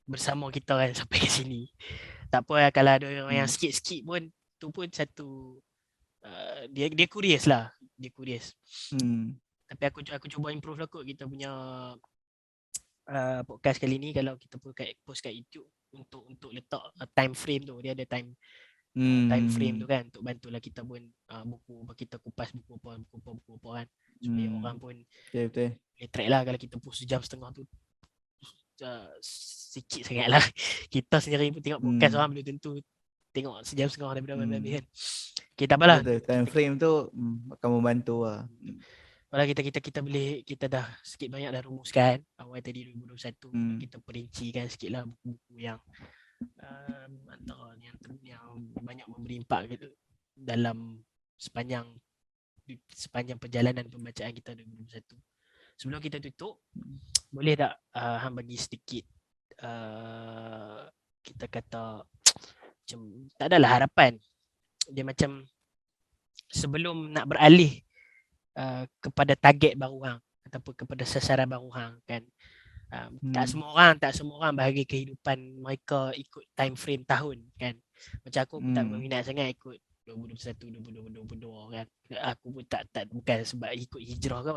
bersama kita kan sampai ke sini. Tak apa kalau ada orang yang sikit-sikit pun tu pun satu dia curious lah. Dia curious. Tapi aku cuba improve lah kot kita punya podcast kali ni. Kalau kita post kat YouTube untuk letak time frame tu, dia ada time frame tu kan, untuk bantulah kita pun buku kita kupas buku apa kan, supaya orang pun betul track lah. Kalau kita post 1.5 jam tu sikit sangat lah. Kita sendiri pun tengok podcast orang belum tentu tengok 1.5 jam daripada habis kan. Kita apalah time frame tu akan membantu lah. Kalau kita boleh, kita dah sikit banyak dah rumuskan awal tadi 2021. Kita perincikan sikit lah buku-buku yang antara yang banyak memberi impak gitu dalam sepanjang perjalanan pembacaan kita 2021. Sebelum kita tutup, boleh tak hang bagi sedikit kita kata macam tak adalah harapan, dia macam sebelum nak beralih kepada target baru hang ataupun kepada sasaran baru hang kan. Tak semua orang bahagi kehidupan mereka ikut time frame tahun kan. Macam aku tak berminat sangat ikut 2021 2022 kan. Aku pun tak bukan sebab ikut hijrah ke,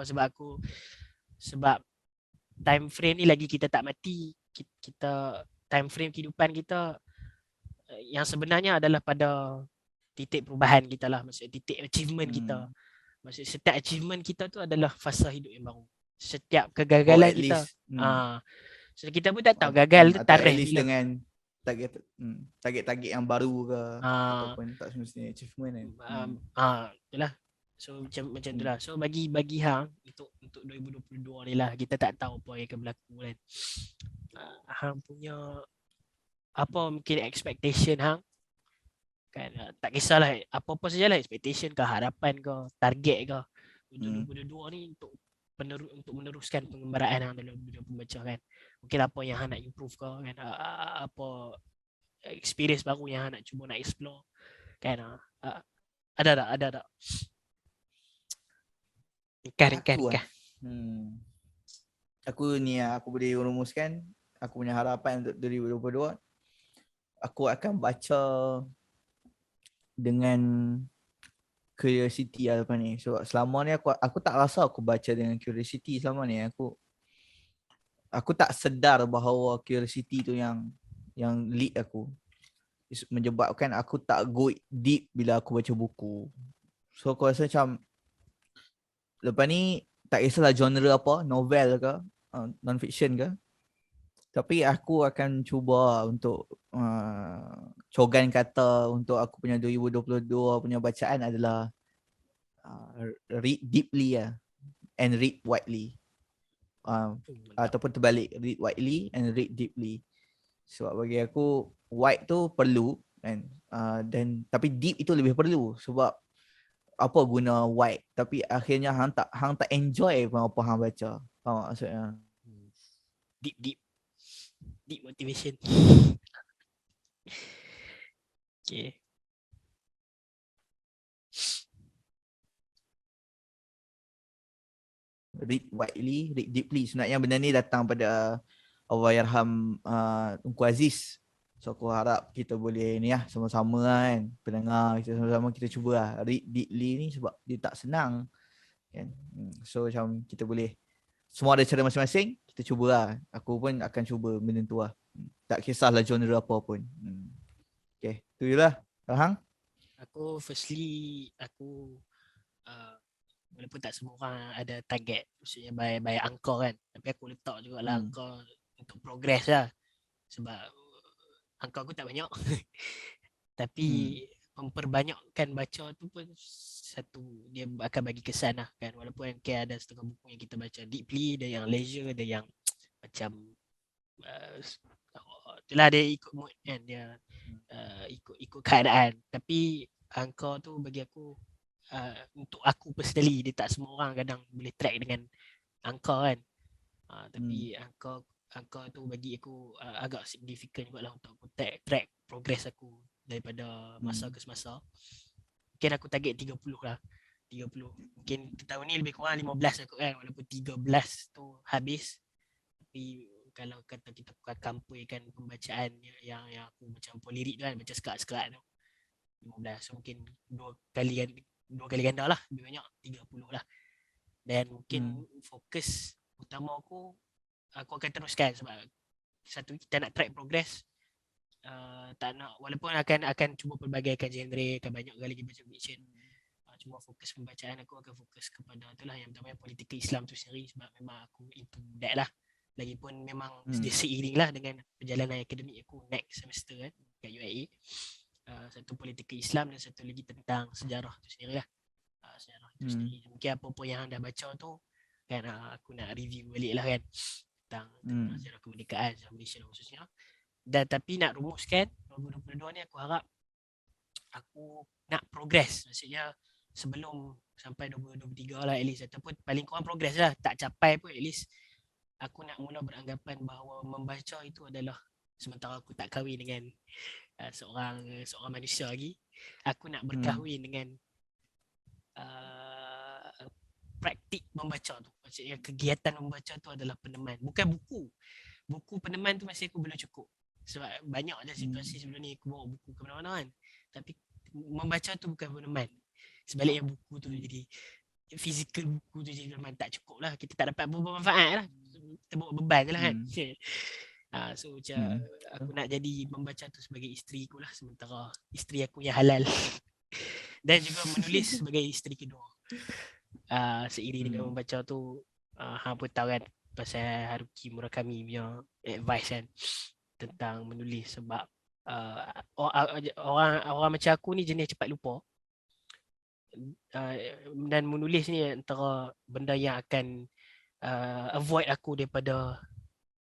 sebab time frame ni lagi kita tak mati, kita time frame kehidupan kita yang sebenarnya adalah pada titik perubahan kita lah, maksudnya titik achievement kita. Maksudnya setiap achievement kita tu adalah fasa hidup yang baru. Setiap kegagalan kita so kita pun tak tahu gagal tu tarikh bila dengan target yang baru ke ataupun tak semestinya achievement kan. Itulah. So macam itulah. So bagi hang untuk 2022 ni lah, kita tak tahu apa yang akan berlaku kan. Hang punya apa mungkin expectation hang kan, tak kisahlah apa-apa sajalah, expectation ke, harapan ke, target ke untuk 2022 ni untuk meneruskan pengembaraan hang dalam dunia pembaca kan. Mungkin apa yang hang nak improve ke kan, apa experience baru yang hang nak cuba nak explore kan. Ada tak Nikah. Aku ni aku boleh rumuskan aku punya harapan untuk 2022. Aku akan baca dengan curiosity lah lepas ni. So selama ni aku tak rasa aku baca dengan curiosity selama ni. Aku tak sedar bahawa curiosity tu yang lead aku. Menyebabkan aku tak go deep bila aku baca buku. So aku rasa macam lepas ni tak kisahlah genre apa, novel ke, non-fiction ke. Tapi aku akan cuba untuk cogan kata untuk aku punya 2022 punya bacaan adalah read deeply and read widely. Ataupun terbalik, read widely and read deeply. Sebab bagi aku wide tu perlu kan, dan tapi deep itu lebih perlu sebab apa guna white, tapi akhirnya hang tak enjoy pun apa hang baca. Faham tak maksudnya? Deep motivation. Okay. Read widely, read deeply. Sebenarnya benda ni datang pada Allahyarham Tunku Aziz. So aku harap kita boleh ni lah sama-sama kan, pendengar kita sama-sama kita cuba lah read deeply ni sebab dia tak senang kan. So macam kita boleh, semua ada cara masing-masing, kita cubalah. Aku pun akan cuba benda tu lah. Tak kisahlah genre apa pun. Okay, tu je lah. Hang? Aku firstly, walaupun tak semua orang ada target, maksudnya by angka kan, tapi aku letak jugalah angka untuk progress lah. Sebab angka aku tak banyak. Tapi memperbanyakkan baca tu pun satu, dia akan bagi kesan lah kan. Walaupun ada setengah buku yang kita baca deeply, ada yang leisure, ada yang macam itulah dia ikut mood kan, dia ikut keadaan. Tapi angka tu bagi aku, untuk aku personally, dia tak semua orang kadang boleh track dengan angka kan. Tapi angka tu bagi aku agak signifikan juga lah untuk aku track progress aku daripada masa ke semasa. Mungkin aku target 30 lah. 30. Mungkin tahun ni lebih kurang 15 aku kan, walaupun 13 tu habis. Tapi kalau kata kita kampuikan pembacaan yang aku macam polirik tu kan, baca sekat-sekat tu, 15. So mungkin dua kali ganda lah, lebih banyak 30 lah. Dan mungkin fokus utama aku akan teruskan sebab satu, kita nak track progress. Tak nak, walaupun akan cuba pelbagaikan genre, akan banyak kali lagi baca fiction. Cuma fokus pembacaan aku akan fokus kepada itulah yang pertama, politik Islam tu sendiri, sebab memang aku into that lah. Lagipun memang seiring lah dengan perjalanan akademik aku next semester kan kat UIA. Satu politik Islam dan satu lagi tentang sejarah tu sendiri lah. Sejarah tu sendiri. Mungkin apa-apa yang anda baca tu kan, aku nak review balik lah kan tentang sejarah kemerdekaan sejarah Malaysia khususnya. Dan tapi nak rumuskan 2022 ni, aku harap aku nak progress, maksudnya sebelum sampai 2023 lah at least, ataupun paling kurang progress lah, tak capai pun at least aku nak mula beranggapan bahawa membaca itu adalah, sementara aku tak kahwin dengan seorang manusia lagi, aku nak berkahwin dengan praktik membaca tu. Maksudnya kegiatan membaca tu adalah peneman, bukan buku peneman tu masih aku belum cukup. Sebab banyak je situasi sebelum ni aku bawa buku ke mana-mana kan, tapi membaca tu bukan peneman. Sebaliknya buku tu jadi fizikal, buku tu jadi peneman, tak cukup lah. Kita tak dapat bermanfaat lah, kita bawa beban je lah kan. So macam aku nak jadi membaca tu sebagai isteri aku lah, sementara isteri aku yang halal. Dan juga menulis sebagai isteri kedua. Seiring dengan membaca tu, hang pun tahu kan pasal Haruki Murakami punya advice kan tentang menulis. Sebab orang macam aku ni jenis cepat lupa, dan menulis ni antara benda yang akan avoid aku daripada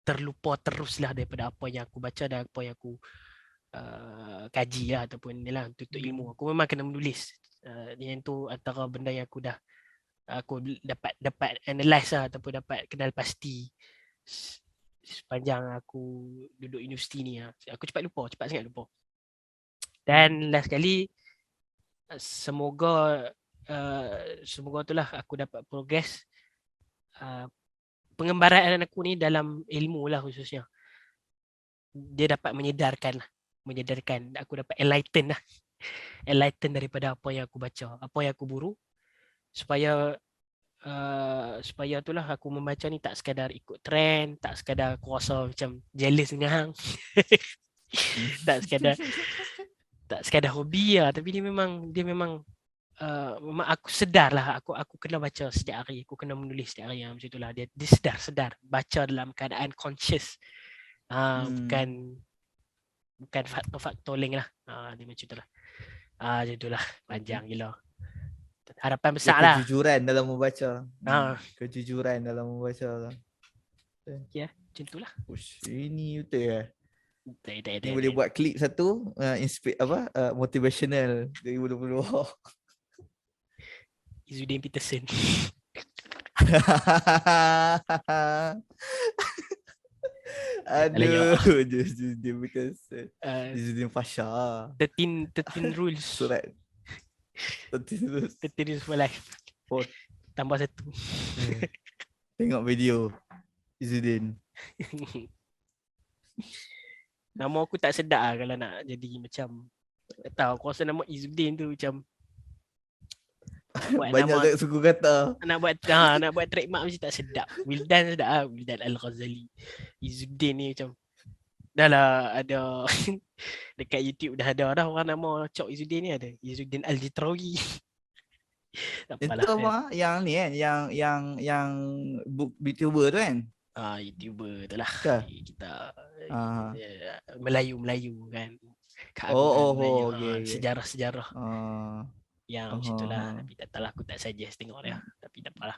terlupa teruslah daripada apa yang aku baca dan apa yang aku kaji lah, ataupun ni lah tutup ilmu. Aku memang kena menulis. Yang tu antara benda yang aku dapat analyse lah, ataupun dapat kenal pasti sepanjang aku duduk universiti ni. Aku cepat sangat lupa. Dan last sekali, semoga itulah aku dapat progress pengembaraan aku ni dalam ilmu lah khususnya. Dia dapat menyedarkan, aku dapat enlighten daripada apa yang aku baca, apa yang aku buru, supaya itulah aku membaca ni tak sekadar ikut trend, tak sekadar aku rasa macam jealous dengan hang. tak sekadar hobi lah, tapi dia memang memang aku sedar lah, aku kena baca setiap hari, aku kena menulis setiap hari, macam itulah. Dia sedar baca dalam keadaan conscious, bukan faktor link lah. Dia macam itulah. Macam itulah, panjang gila. Harapan besar lah. Kejujuran dalam membaca. Kejujuran dalam membaca lah. Ya, macam itulah. Ini betul ya. Ini boleh buat klip satu motivational 2020. Izzuddin Peterson. Aduh, dia betul. Dia Fasha. 13 rules. Surat. Terus 13 rules for life. Tambah satu. Tengok video Izzuddin. Nama aku tak sedap lah kalau nak jadi macam, tak tahu, aku rasa nama Izzuddin tu macam banyak nama, suku kata. Nak buat trademark mesti tak sedap. Wildan sedap lah. Wildan Al-Ghazali. Izzuddin ni macam dah lah ada dekat YouTube dah ada dah orang nama Cok Izzuddin ni ada. Izzuddin Al-Jitrawi. Itu apa yang ni kan, yang YouTuber tu kan? YouTuber tu lah. Kita Melayu kan. Okay. Sejarah-sejarah. Yang macam tu lah. Tapi tak tahu lah, aku tak suggest tengok dia. Tapi tak apalah.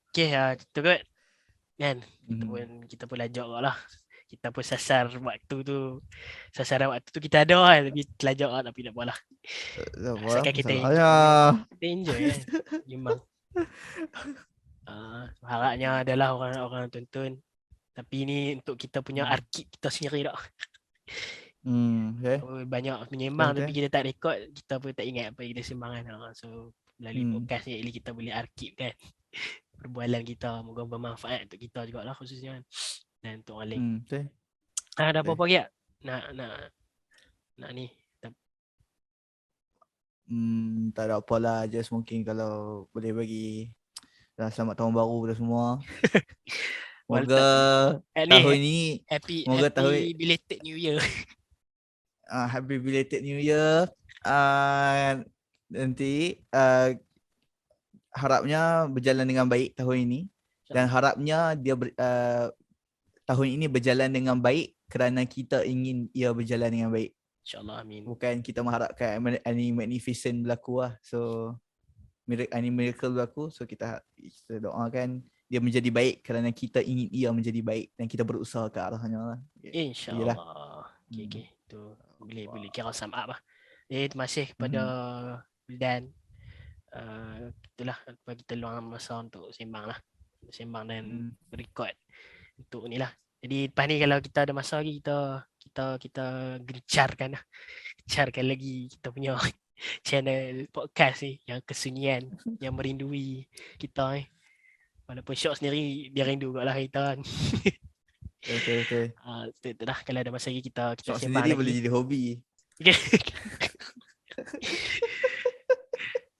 Okay, kita kot. Kan? Kita pun lajak kot lah. Kita pun sasaran waktu tu kita ada kan. Tapi telajak lah, tapi tak apalah. Asalkan kita enjoy kan. Memang. Harapnya adalah orang-orang tonton. Tapi ni untuk kita punya arkib kita sendiri tak. Banyak menyembang tapi kita tak rekod, kita pun tak ingat apa yang kita sembang kan. So melalui podcast ni kita boleh arkib kan perbualan kita, moga bermanfaat untuk kita jugalah khususnya kan. Dan untuk orang lain. Ada apa-apa lagi tak? Nak ni. Tak ada apalah, just mungkin kalau boleh bagi selamat tahun baru pada semua. Moga tahun ni happy belated New Year. Happy belated New Year. Nanti harapnya berjalan dengan baik tahun ini. Dan harapnya dia tahun ini berjalan dengan baik kerana kita ingin ia berjalan dengan baik. InsyaAllah, amin. Bukan kita mengharapkan any magnificent berlaku lah. So any miracle berlaku. So kita doakan dia menjadi baik kerana kita ingin ia menjadi baik dan kita berusaha ke arahnya lah. InsyaAllah. Okay. Tu boleh kira sum up lah. Terima kasih kepada Wildan. Itulah bagi kita luang masa untuk sembang dan record untuk ni lah. Jadi lepas ni kalau kita ada masa lagi kita gencarkan lagi kita punya channel podcast ni yang kesunyian yang merindui kita walaupun Syok sendiri dia rindu kat lah kita kan. Betul. Itu dah kalau ada masa lagi kita Syok sendiri lagi. Boleh jadi hobi.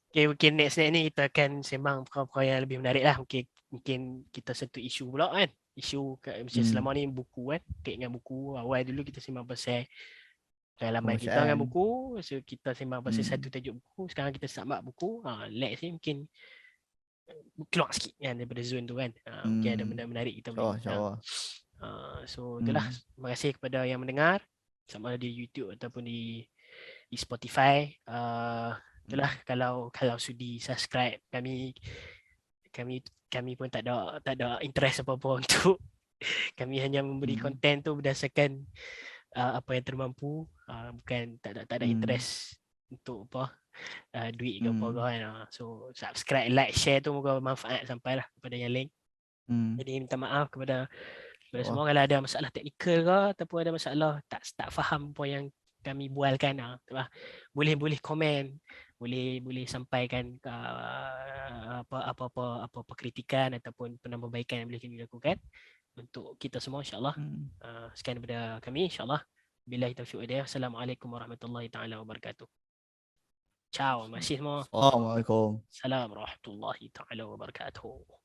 Okay, mungkin next ni kita akan sembang perkara-perkara yang lebih menarik lah. Mungkin kita sentuh isu pula kan. Isu macam selama ni buku kan. Dengan buku awal dulu kita sembang pasal pengalaman kita dengan buku. So kita sembang pasal satu tajuk buku. Sekarang kita sambak buku. Next ni mungkin keluar sikit kan daripada zone tu kan. Mungkin ada benda menarik kita boleh. So itulah. Terima kasih kepada yang mendengar. Sama ada di YouTube ataupun di Spotify. Itulah kalau sudi subscribe kami pun tak ada interest apa-apa untuk kami hanya memberi konten tu berdasarkan apa yang termampu, bukan tak ada interest untuk apa duit ke apa kan. So subscribe, like, share tu moga bermanfaat sampailah kepada yang lain. Jadi minta maaf kepada semua kalau ada masalah teknikal ke ataupun ada masalah tak faham apa yang kami bualkan, boleh komen, boleh sampaikan apa kritikan ataupun penambahbaikan yang boleh kami lakukan untuk kita semua insya-Allah. Sekian daripada kami insya-Allah. Billahi taufiq wal hidayah. Assalamualaikum warahmatullahi taala wabarakatuh. Ciao, masih semua. Assalamualaikum. Assalamualaikum warahmatullahi taala wabarakatuh.